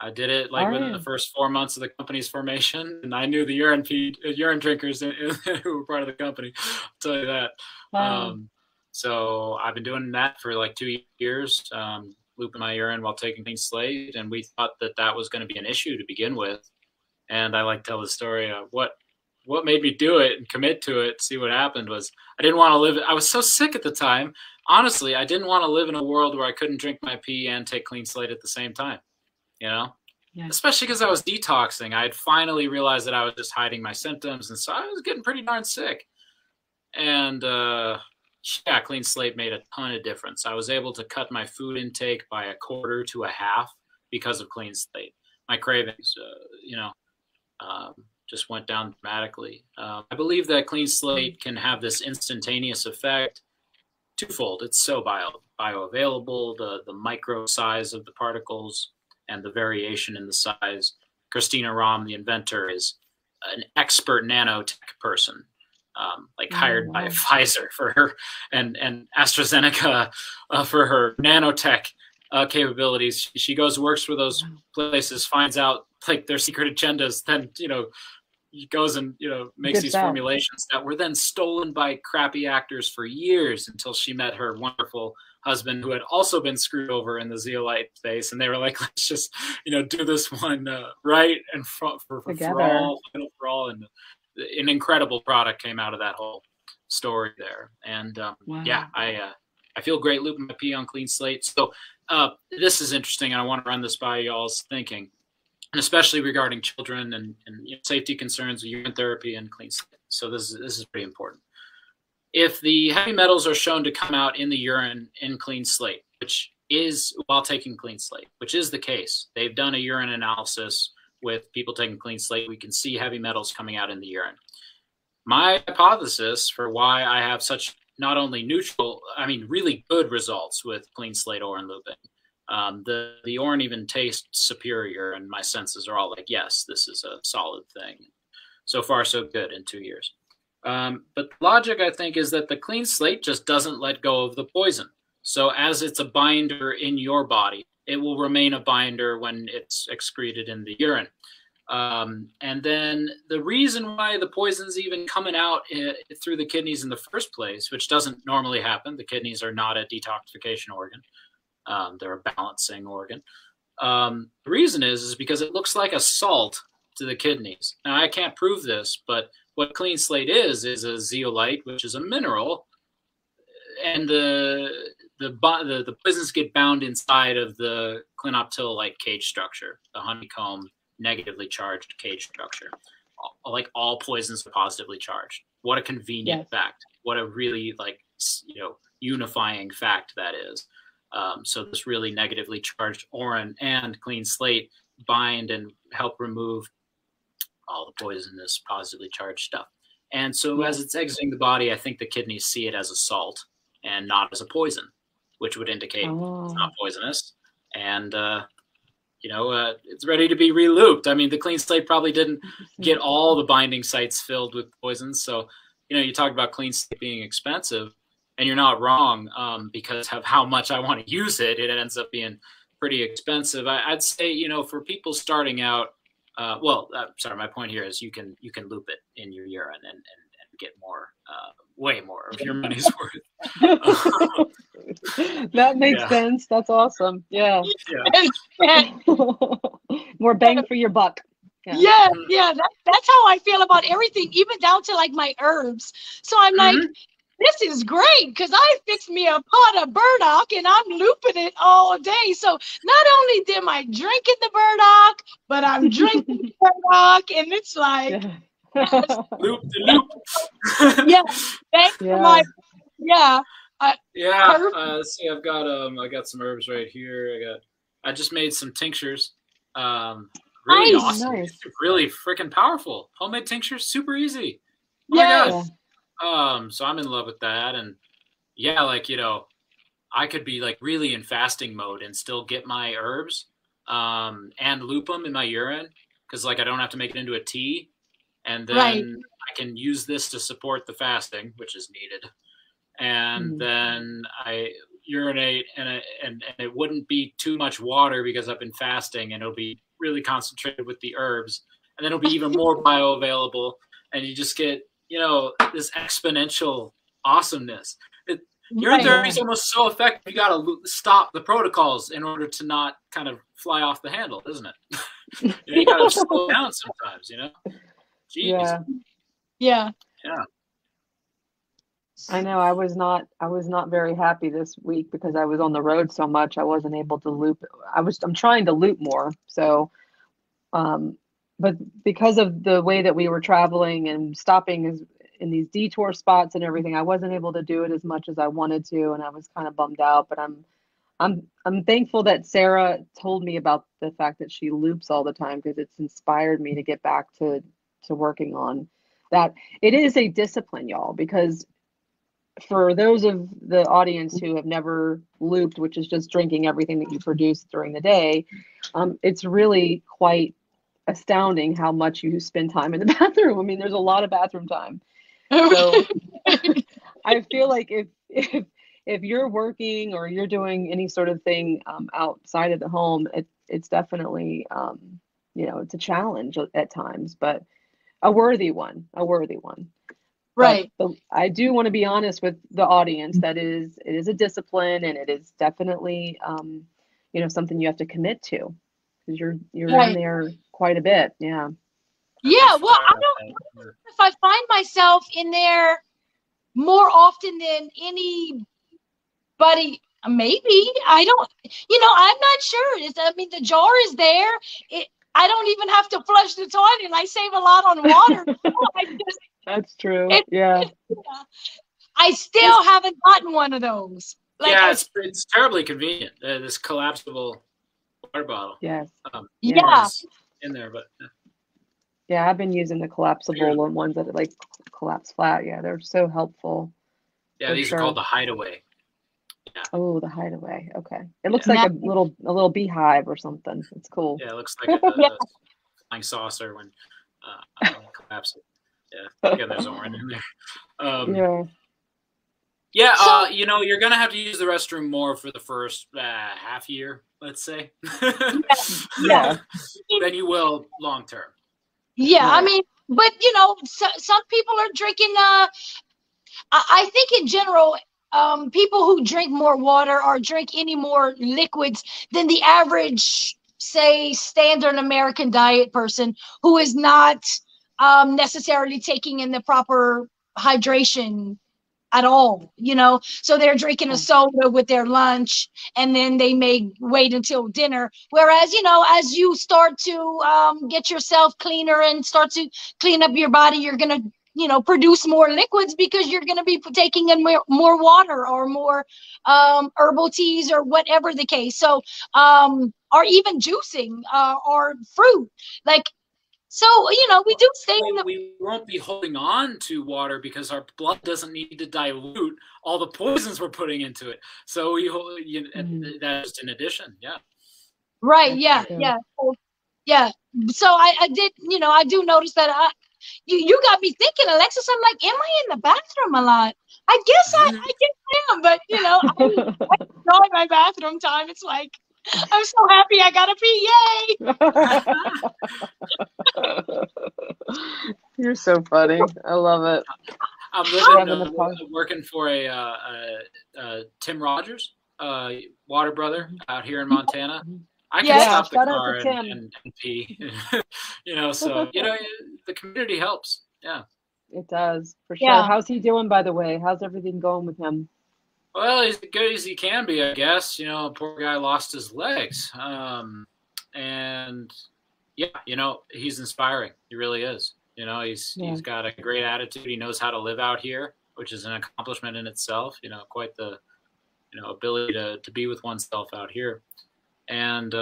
Speaker 3: I did it like within the first 4 months of the company's formation, and I knew the urine drinkers who were part of the company. I'll tell you that. Wow. So I've been doing that for like 2 years, looping my urine while taking Clean Slate, and we thought that was going to be an issue to begin with. And I like to tell the story of what made me do it and commit to it, see what happened was I didn't want to live. I was so sick at the time. Honestly, I didn't want to live in a world where I couldn't drink my pee and take Clean Slate at the same time, you know, especially because I was detoxing. I had finally realized that I was just hiding my symptoms. And so I was getting pretty darn sick. And yeah, Clean Slate made a ton of difference. I was able to cut my food intake by 1/4 to 1/2 because of Clean Slate. My cravings, you know, just went down dramatically. I believe that Clean Slate can have this instantaneous effect twofold. It's so bioavailable, the micro size of the particles and the variation in the size. Christina Rahm, the inventor, is an expert nanotech person, hired by Pfizer for her and AstraZeneca for her nanotech capabilities. She goes, works for those places, finds out like their secret agendas, then, you know, goes and, you know, makes these formulations that were then stolen by crappy actors for years until she met her wonderful husband, who had also been screwed over in the zeolite space. And they were like, let's just, you know, do this one right and for all. And an incredible product came out of that whole story there. And yeah, I feel great looping my pee on Clean Slate. So this is interesting, and I want to run this by y'all's thinking, and especially regarding children and you know, safety concerns with urine therapy and Clean Slate. So this is pretty important. If the heavy metals are shown to come out in the urine in Clean Slate, which is while taking Clean Slate, which is the case, they've done a urine analysis with people taking Clean Slate. We can see heavy metals coming out in the urine. My hypothesis for why I have such not only neutral, I mean, really good results with Clean Slate urine looping. The urine even tastes superior, and my senses are all like, yes, this is a solid thing. So far, so good in 2 years. But the logic, I think, is that the Clean Slate just doesn't let go of the poison. So as it's a binder in your body, it will remain a binder when it's excreted in the urine. And then the reason why the poison's even coming out through the kidneys in the first place, which doesn't normally happen, the kidneys are not a detoxification organ. They're a balancing organ. The reason is because it looks like a salt to the kidneys. Now, I can't prove this, but what Clean Slate is a zeolite, which is a mineral, and the poisons get bound inside of the clinoptil-like cage structure, the honeycomb negatively charged cage structure. Like all poisons are positively charged. What a convenient fact. What a really unifying fact that is. So this really negatively charged Orin and Clean Slate bind and help remove all the poisonous positively charged stuff. And so as it's exiting the body, I think the kidneys see it as a salt and not as a poison, which would indicate it's not poisonous. And, it's ready to be re-looped. I mean, the Clean Slate probably didn't get all the binding sites filled with poisons. So, you talked about Clean Slate being expensive, and you're not wrong, because of how much I want to use it. It ends up being pretty expensive. I'd say, for people starting out, my point here is you can loop it in your urine and get more, way more of your money's worth.
Speaker 2: That makes sense. That's awesome. Yeah. More bang for your buck.
Speaker 1: Yeah. That's how I feel about everything, even down to like my herbs. So I'm like, this is great because I fixed me a pot of burdock and I'm looping it all day. So not only am I drinking the burdock, but I'm drinking the burdock, and it's like
Speaker 3: loop the loop.
Speaker 1: Thanks for my
Speaker 3: see, I've got I got some herbs right here. I just made some tinctures. Really awesome. Nice. Really freaking powerful. Homemade tinctures, super easy. Oh my God. So I'm in love with that. And I could be like really in fasting mode and still get my herbs and loop them in my urine, because I don't have to make it into a tea. And then I can use this to support the fasting, which is needed. And then I urinate, and it wouldn't be too much water because I've been fasting, and it'll be really concentrated with the herbs, and then it'll be even more bioavailable, and you just get this exponential awasomeness. Urine therapy is almost so effective, you got to stop the protocols in order to not kind of fly off the handle, isn't it? You got to slow down sometimes, Jeez.
Speaker 1: Yeah.
Speaker 2: I know I was not very happy this week because I was on the road so much. I wasn't able to loop. I'm trying to loop more. So, but because of the way that we were traveling and stopping in these detour spots and everything, I wasn't able to do it as much as I wanted to, and I was kind of bummed out. But I'm thankful that Sarah told me about the fact that she loops all the time, because it's inspired me to get back to working on that. It is a discipline, y'all, because for those of the audience who have never looped, which is just drinking everything that you produce during the day, it's really quite astounding how much you spend time in the bathroom. I mean, there's a lot of bathroom time. So I feel like if you're working or you're doing any sort of thing outside of the home, it's definitely it's a challenge at times, but a worthy one. Right. But I do want to be honest with the audience that it is a discipline, and it is definitely something you have to commit to, because you're in there quite a bit. Yeah.
Speaker 1: Yeah. Well, I don't know if I find myself in there more often than anybody. Maybe I don't. I'm not sure. The jar is there. I don't even have to flush the toilet, and I save a lot on water.
Speaker 2: That's true.
Speaker 1: I still haven't gotten one of those.
Speaker 3: It's terribly convenient. This collapsible water bottle.
Speaker 2: Yes.
Speaker 3: In there, but
Speaker 2: I've been using the collapsible ones that collapse flat. Yeah, they're so helpful.
Speaker 3: Yeah, these are called the Hideaway. Yeah.
Speaker 2: Oh, the Hideaway. Okay, it looks like a little beehive or something. It's cool.
Speaker 3: Yeah, it looks like a flying saucer when collapsing. Yeah, again, there's Orin in there. You're gonna have to use the restroom more for the first half year, let's say. Than you will long term.
Speaker 1: I mean, but some people are drinking. I think in general, people who drink more water or drink any more liquids than the average say, standard American diet person who is not necessarily taking in the proper hydration at all, so they're drinking a soda with their lunch, and then they may wait until dinner. Whereas, as you start to get yourself cleaner and start to clean up your body, you're going to produce more liquids, because you're going to be taking in more water, or more herbal teas, or whatever the case. So or even juicing, or fruit, like. So, we do stay in the...
Speaker 3: We won't be holding on to water because our blood doesn't need to dilute all the poisons we're putting into it. So that's in addition. Yeah.
Speaker 1: Right. Yeah. Yeah. Yeah. So I did, I do notice that you got me thinking, Alexis. I'm like, am I in the bathroom a lot? I guess I am, but I enjoy my bathroom time. It's like, I'm so happy I got to pee.
Speaker 2: Yay. You're so funny. I love it.
Speaker 3: I'm working for a Tim Rogers, water brother out here in Montana. I can stop the car and pee. So the community helps. Yeah.
Speaker 2: It does, for sure. Yeah. How's he doing, by the way? How's everything going with him?
Speaker 3: Well, he's as good as he can be, I guess. Poor guy lost his legs. And yeah, he's inspiring. He really is. He's got a great attitude. He knows how to live out here, which is an accomplishment in itself. Quite the, ability to be with oneself out here. And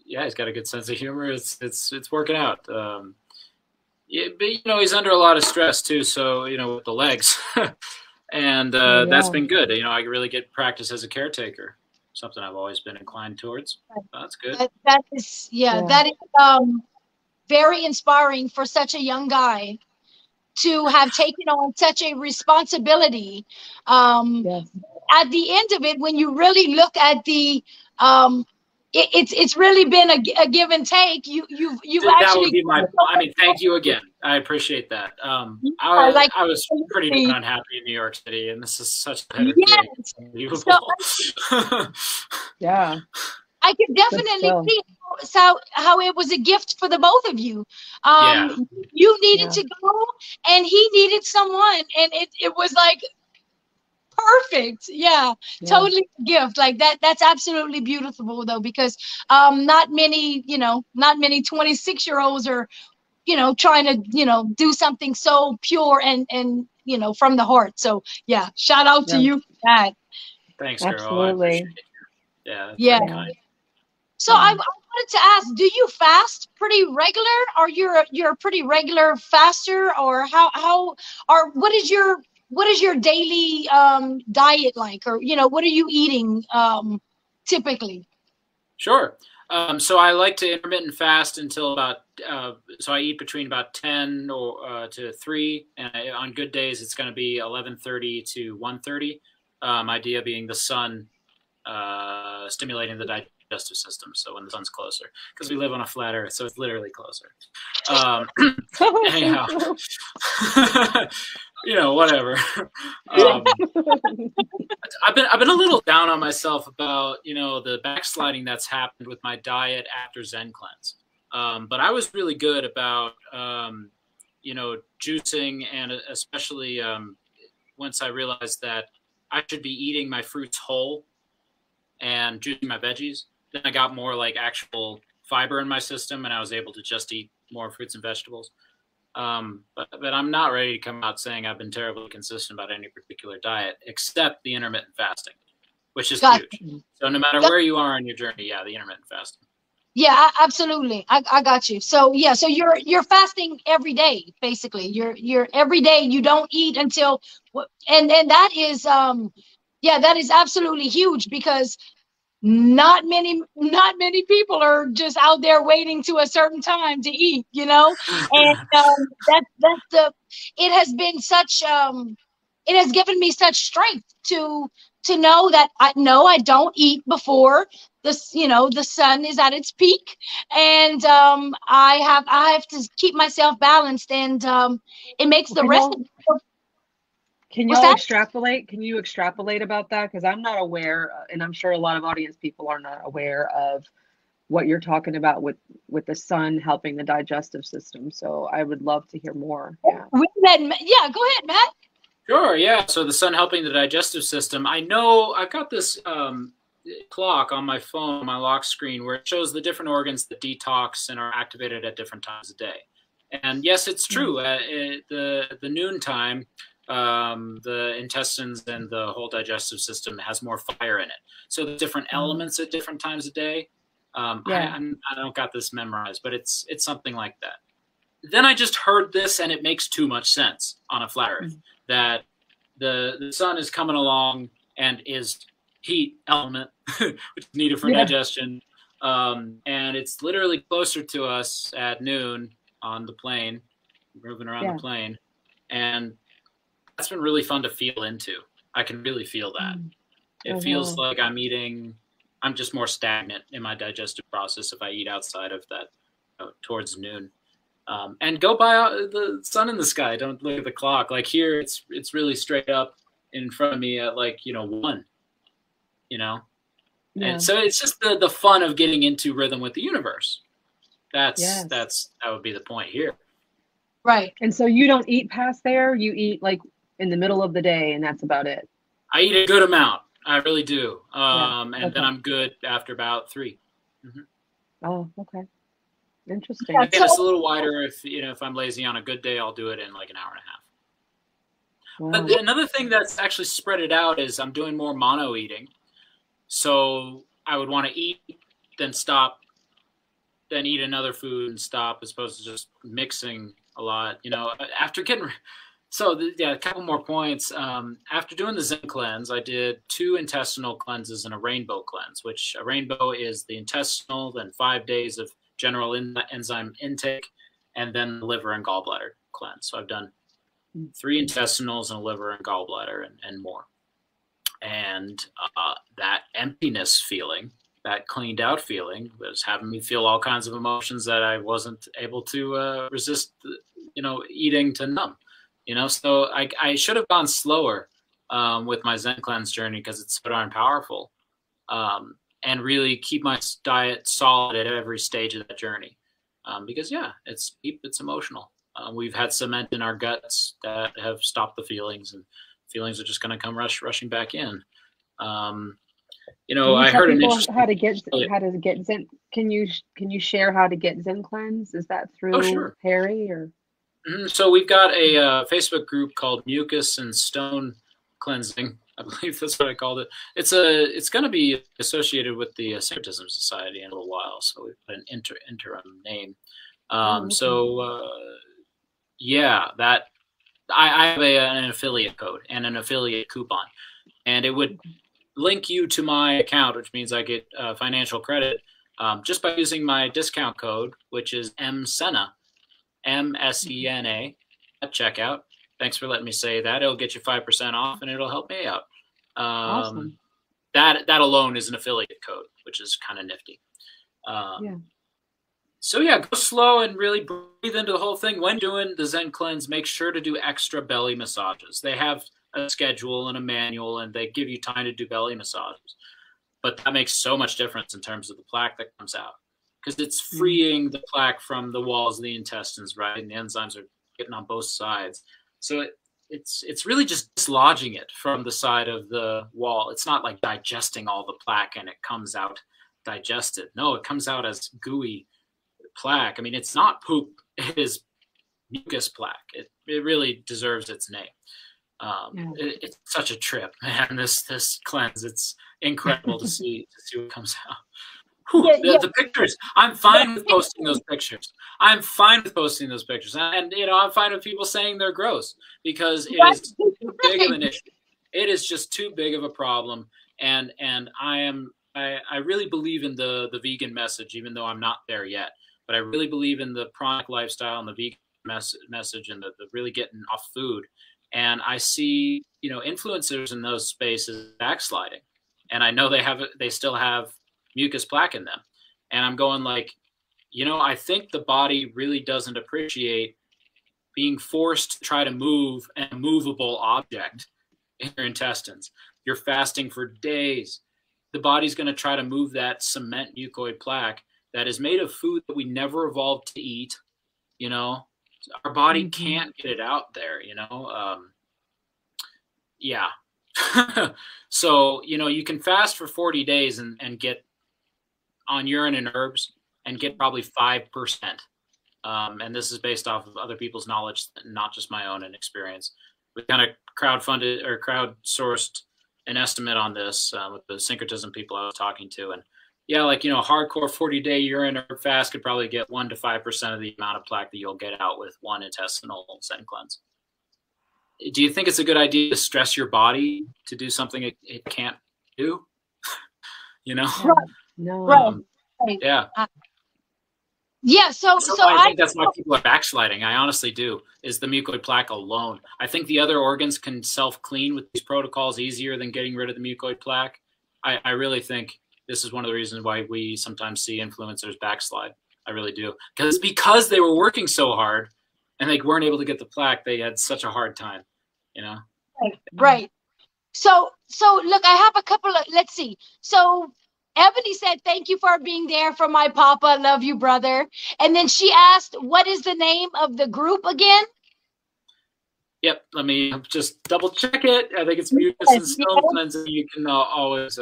Speaker 3: he's got a good sense of humor. It's working out. But he's under a lot of stress too. So with the legs. And that's been good. I really get practice as a caretaker, something I've always been inclined towards. That's good.
Speaker 1: That is very inspiring for such a young guy to have taken on such a responsibility. At the end of it, when you really look at the it's really been a give and take. You've
Speaker 3: that
Speaker 1: actually.
Speaker 3: Would be thank you again. I appreciate that. I was pretty unhappy in New York City, and this is such a better thing. So,
Speaker 2: yeah.
Speaker 1: I could definitely see how it was a gift for the both of you. You needed to go, and he needed someone, and it was like perfect. Totally a gift. Like that's absolutely beautiful, though, because not many 26-year-olds are trying to do something so pure and from the heart. So shout out to you for that.
Speaker 3: Thanks, girl.
Speaker 2: Absolutely.
Speaker 1: Yeah. So I wanted to ask, do you fast pretty regular? Or you're a pretty regular faster, or how or what is your daily diet like, or what are you eating typically?
Speaker 3: Sure. So I like to intermittent fast until about so I eat between about 10 to 3, and on good days it's going to be 11:30 to 1:30. Idea being the sun stimulating the digestive system. So when the sun's closer, because we live on a flat Earth, so it's literally closer. Anyhow, whatever. I've been a little down on myself about the backsliding that's happened with my diet after ZenCleanz. But I was really good about juicing, and especially once I realized that I should be eating my fruits whole and juicing my veggies. Then I got more like actual fiber in my system, and I was able to just eat more fruits and vegetables. But I'm not ready to come out saying I've been terribly consistent about any particular diet, except the intermittent fasting, which is huge. So no matter where you are on your journey, the intermittent fasting.
Speaker 1: Yeah, absolutely. I got you. So so you're fasting every day, basically. You're every day. You don't eat until, and that is that is absolutely huge, because not many people are just out there waiting to a certain time to eat, and it has been such it has given me such strength to know that I don't eat before the sun is at its peak, and I have to keep myself balanced, and it makes the rest.
Speaker 2: Can you extrapolate? Can you extrapolate about that? Because I'm not aware, and I'm sure a lot of audience people are not aware of what you're talking about with the sun helping the digestive system. So I would love to hear more. Yeah.
Speaker 1: Yeah, go ahead, Matt.
Speaker 3: Sure, yeah. So the sun helping the digestive system. I know I've got this clock on my phone, my lock screen, where it shows the different organs that detox and are activated at different times of day. And yes, it's true. The noon time, the intestines and the whole digestive system has more fire in it. So the different elements at different times of day. I don't got this memorized, but it's something like that. Then I just heard this, and it makes too much sense on a flat Earth that the sun is coming along and is heat element, which is needed for digestion, and it's literally closer to us at noon on the plane, moving around the plane, and that's been really fun to feel into. I can really feel that. It feels like I'm just more stagnant in my digestive process if I eat outside of that, towards noon. And go by the sun in the sky. Don't look at the clock. Like here, it's really straight up in front of me at 1. And so it's just the fun of getting into rhythm with the universe. That would be the point here.
Speaker 1: Right.
Speaker 2: And so you don't eat past there. You eat in the middle of the day, and that's about it.
Speaker 3: I eat a good amount. I really do. Then I'm good after about 3.
Speaker 2: Oh, okay. Interesting.
Speaker 3: Again, it's a little wider. If I'm lazy on a good day, I'll do it in an hour and a half. Wow. But another thing that's actually spread it out is I'm doing more mono eating. So I would want to eat, then stop, then eat another food and stop, as opposed to just mixing a lot. After getting. So a couple more points. After doing the ZenCleanz, I did 2 intestinal cleanses and a rainbow cleanse, which a rainbow is the intestinal, then 5 days of general enzyme intake, and then the liver and gallbladder cleanse. So I've done 3 intestinals and a liver and gallbladder and more. And that emptiness feeling, that cleaned out feeling, was having me feel all kinds of emotions that I wasn't able to resist, eating to numb. So I should have gone slower with my ZenCleanz journey because it's so darn powerful, and really keep my diet solid at every stage of that journey. Because it's deep, it's emotional. We've had cement in our guts that have stopped the feelings, and feelings are just going to come rushing back in. I heard an interesting
Speaker 2: how to get Zen. Can you share how to get ZenCleanz? Is that through Harry or?
Speaker 3: So we've got a Facebook group called Mucus and Stone Cleansing. I believe that's what I called it. It's going to be associated with the Syncretism Society in a little while. So we've got an interim name. That I have an affiliate code and an affiliate coupon, and it would link you to my account, which means I get financial credit just by using my discount code, which is MSENA. MSENA at checkout. Thanks for letting me say that. It'll get you 5% off, and it'll help me out.
Speaker 2: Awesome.
Speaker 3: That alone is an affiliate code, which is kind of nifty. So go slow and really breathe into the whole thing. When doing the ZenCleanz, make sure to do extra belly massages. They have a schedule and a manual, and they give you time to do belly massages. But that makes so much difference in terms of the plaque that comes out, because it's freeing the plaque from the walls of the intestines, right? And the enzymes are getting on both sides. So it's really just dislodging it from the side of the wall. It's not like digesting all the plaque and it comes out digested. No, it comes out as gooey plaque. I mean, it's not poop. It is mucus plaque. It really deserves its name. It's such a trip, man. This cleanse, it's incredible to see what comes out. The pictures, I'm fine with posting those pictures. I'm fine with posting those pictures. And I'm fine with people saying they're gross, because it is too big of an issue. It is just too big of a problem. And I really believe in the vegan message, even though I'm not there yet. But I really believe in the chronic lifestyle and the vegan message and the really getting off food. And I see, influencers in those spaces backsliding. And I know they still have mucus plaque in them. And I'm going I think the body really doesn't appreciate being forced to try to move an immovable object in your intestines. You're fasting for days. The body's going to try to move that cement mucoid plaque, that is made of food that we never evolved to eat. You know, our body can't get it out there, you know? Yeah. So, you know, you can fast for 40 days and get on urine and herbs and get probably 5%. And this is based off of other people's knowledge, not just my own and experience. We kind of crowdsourced an estimate on this with the syncretism people I was talking to. And yeah, like, you know, a hardcore 40-day urine herb fast could probably get 1 to 5% of the amount of plaque that you'll get out with one intestinal ZenCleanz. Do you think it's a good idea to stress your body to do something it can't do? You know?
Speaker 2: No.
Speaker 1: Right.
Speaker 3: Yeah.
Speaker 1: Yeah. So
Speaker 3: I think that's why people are backsliding. I honestly do. Is the mucoid plaque alone? I think the other organs can self-clean with these protocols easier than getting rid of the mucoid plaque. I really think this is one of the reasons why we sometimes see influencers backslide. I really do. Because they were working so hard and they weren't able to get the plaque, they had such a hard time, you know?
Speaker 1: Right. So look, I have a couple of, let's see. So Ebony said, thank you for being there for my papa. Love you, brother. And then she asked, what is the name of the group again?
Speaker 3: Yep. Let me just double check it. I think it's Mucus and Stone Cleansing. You can always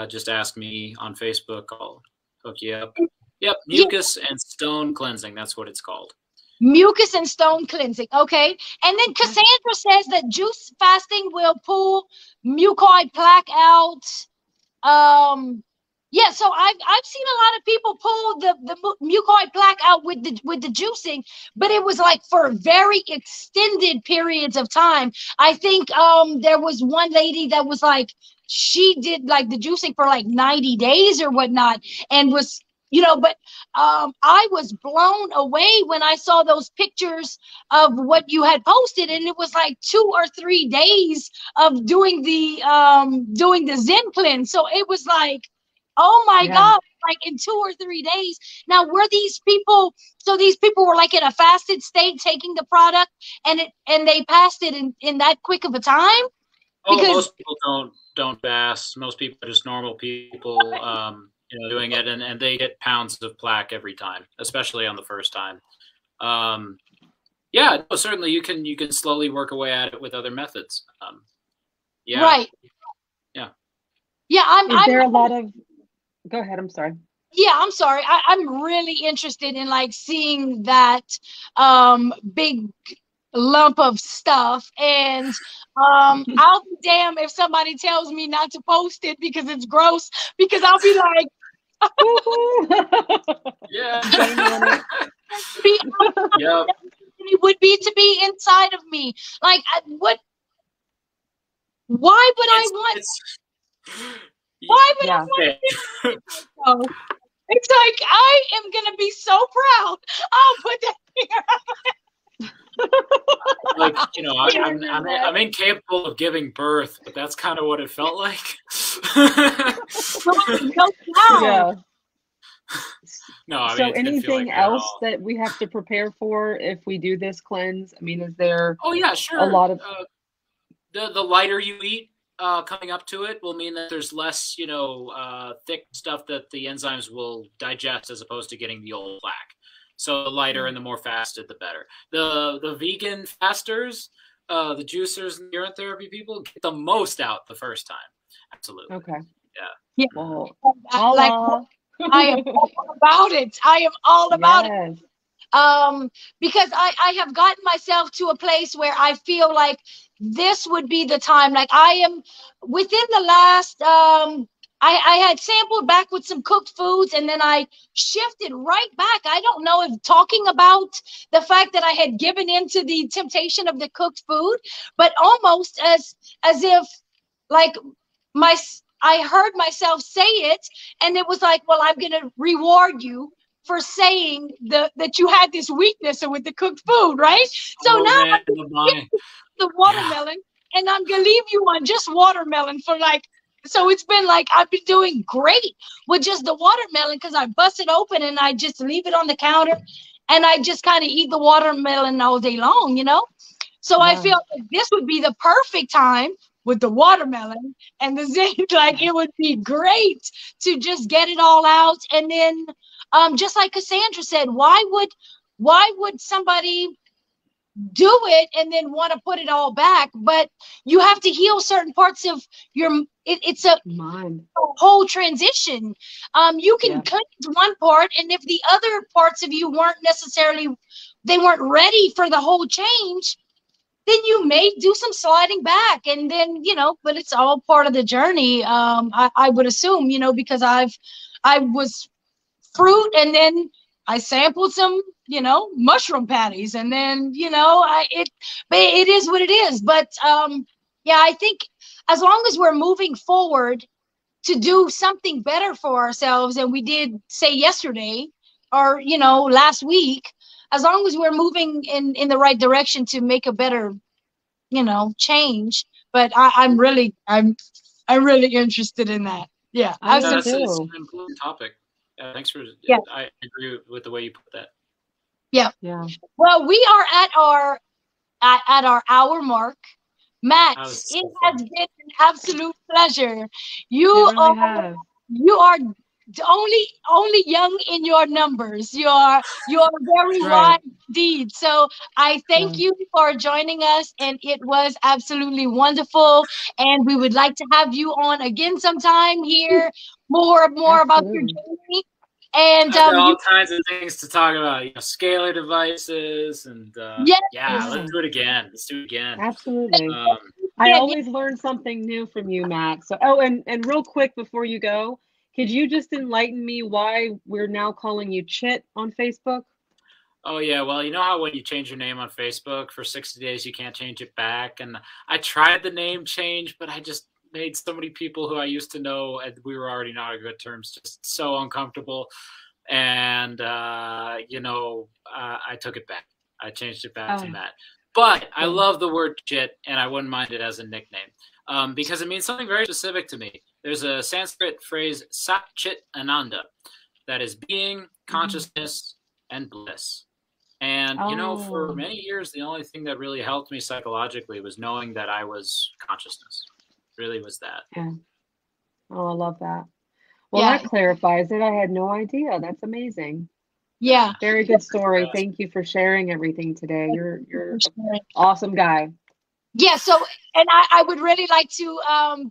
Speaker 3: just ask me on Facebook. I'll hook you up. Yep. Mucus and Stone Cleansing. That's what it's called.
Speaker 1: Mucus and Stone Cleansing. Okay. And then Cassandra says that juice fasting will pull mucoid plaque out. Yeah, so I've seen a lot of people pull the mucoid plaque out with the juicing, but it was like for very extended periods of time. I think there was one lady that was like, she did like the juicing for like 90 days or whatnot, and was, you know, but I was blown away when I saw those pictures of what you had posted, and it was like 2 or 3 days of doing the ZenCleanz. So it was like, oh my God, like in 2 or 3 days. Now, were these people, so these people were like in a fasted state taking the product, and they passed it in that quick of a time?
Speaker 3: Because most people don't fast. Most people are just normal people. You know, doing it, and they get pounds of plaque every time, especially on the first time. Yeah, no, certainly you can slowly work away at it with other methods. Yeah. Right. Yeah.
Speaker 1: Yeah.
Speaker 2: Is there a lot of? Go ahead. I'm sorry.
Speaker 1: Yeah, I'm sorry. I'm really interested in like seeing that big lump of stuff, and I'll be damned if somebody tells me not to post it because it's gross, because I'll be like,
Speaker 3: yeah.
Speaker 1: Yep. It would be to be inside of me. Like, what? Why would I want? Why would I want? It's like, I am gonna be so proud. I'll put that here.
Speaker 3: Like, you know, I'm incapable of giving birth, but that's kind of what it felt like.
Speaker 2: Yeah.
Speaker 3: No, I mean,
Speaker 2: so anything else that we have to prepare for if we do this cleanse? I mean, is there?
Speaker 3: Oh yeah, sure.
Speaker 2: A lot of
Speaker 3: the lighter you eat coming up to it will mean that there's less, you know, thick stuff that the enzymes will digest, as opposed to getting the old plaque. So the lighter and the more fasted, the better. The vegan fasters, the juicers and urine therapy people get the most out the first time. Absolutely.
Speaker 2: Okay.
Speaker 1: Yeah.
Speaker 2: Well,
Speaker 1: I am all about it. I am all about it. Because I have gotten myself to a place where I feel like this would be the time. Like, I am within the last, I had sampled back with some cooked foods, and then I shifted right back. I don't know if talking about the fact that I had given into the temptation of the cooked food, but almost as if like I heard myself say it, and it was like, well, I'm going to reward you for saying that you had this weakness with the cooked food, right? So now I'm the watermelon, and I'm going to leave you on just watermelon for like, so it's been like, I've been doing great with just the watermelon, because I bust it open and I just leave it on the counter, and I just kind of eat the watermelon all day long, you know? So I feel like this would be the perfect time with the watermelon and the zinc. Like, it would be great to just get it all out. And then, just like Cassandra said, why would somebody do it and then want to put it all back? But you have to heal certain parts of your, it's a
Speaker 2: Mind.
Speaker 1: whole transition. You can cleanse one part, and if the other parts of you weren't necessarily, they weren't ready for the whole change, then you may do some sliding back. And then, you know, but it's all part of the journey. I would assume, you know, because I was fruit, and then I sampled some, you know, mushroom patties, and then, you know, but it is what it is. But yeah, I think as long as we're moving forward to do something better for ourselves, and we did say yesterday, or, you know, last week, as long as we're moving in the right direction to make a better, you know, change. But I'm really interested in that. Yeah,
Speaker 3: That's an important topic. Thanks for.
Speaker 1: Yeah.
Speaker 3: I agree with the way you put that.
Speaker 1: Yeah.
Speaker 2: Yeah.
Speaker 1: Well, we are at our hour mark. Matt, it has been an absolute pleasure. You are only young in your numbers. You are very wise indeed. So I thank you for joining us, and it was absolutely wonderful. And we would like to have you on again sometime, hear more about your journey. And
Speaker 3: all kinds of things to talk about, you know, scalar devices, and yeah, let's do it again.
Speaker 2: Absolutely. I always learn something new from you, Matt. So, and real quick before you go, could you just enlighten me why we're now calling you Chit on Facebook?
Speaker 3: Oh yeah, well, you know how when you change your name on Facebook for 60 days, you can't change it back. And I tried the name change, but I just made so many people who I used to know, and we were already not on good terms, just so uncomfortable. And you know, I took it back. I changed it back to Matt. But I love the word Chit, and I wouldn't mind it as a nickname, because it means something very specific to me. There's a Sanskrit phrase, Sat Chit Ananda, that is being, consciousness, and bliss. And, you know, for many years, the only thing that really helped me psychologically was knowing that I was consciousness. Really was that.
Speaker 2: Yeah. Oh, I love that. Well, that clarifies it. I had no idea. That's amazing.
Speaker 1: Yeah.
Speaker 2: Very good story. Thank you for sharing everything today. You're an awesome guy.
Speaker 1: Yeah. So, and I would really like to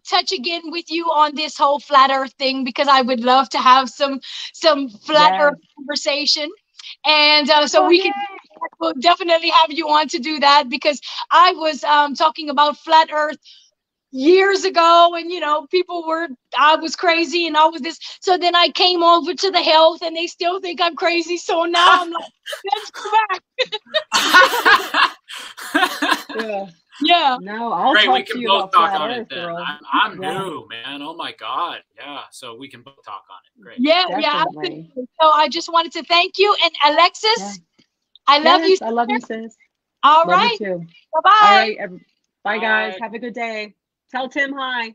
Speaker 1: touch again with you on this whole flat earth thing, because I would love to have some flat earth conversation. And so we'll definitely have you on to do that, because I was talking about flat earth years ago, and, you know, I was crazy and all of this. So then I came over to the health, and they still think I'm crazy. So now I'm like, let's go back. Yeah.
Speaker 2: No, I'll
Speaker 3: Great,
Speaker 2: talk
Speaker 3: we can
Speaker 2: to you
Speaker 3: both
Speaker 2: about
Speaker 3: talk on
Speaker 2: Earth,
Speaker 3: it then.
Speaker 2: girl.
Speaker 3: I'm new, man. Oh my God. Yeah. So we can both talk on it. Great.
Speaker 1: Yeah, absolutely. So I just wanted to thank you. And Alexis, I love you.
Speaker 2: I love you, sis.
Speaker 1: All
Speaker 2: love
Speaker 1: right.
Speaker 2: you too.
Speaker 1: Bye-bye.
Speaker 2: All right. Bye, guys. Have a good day. Tell Tim hi.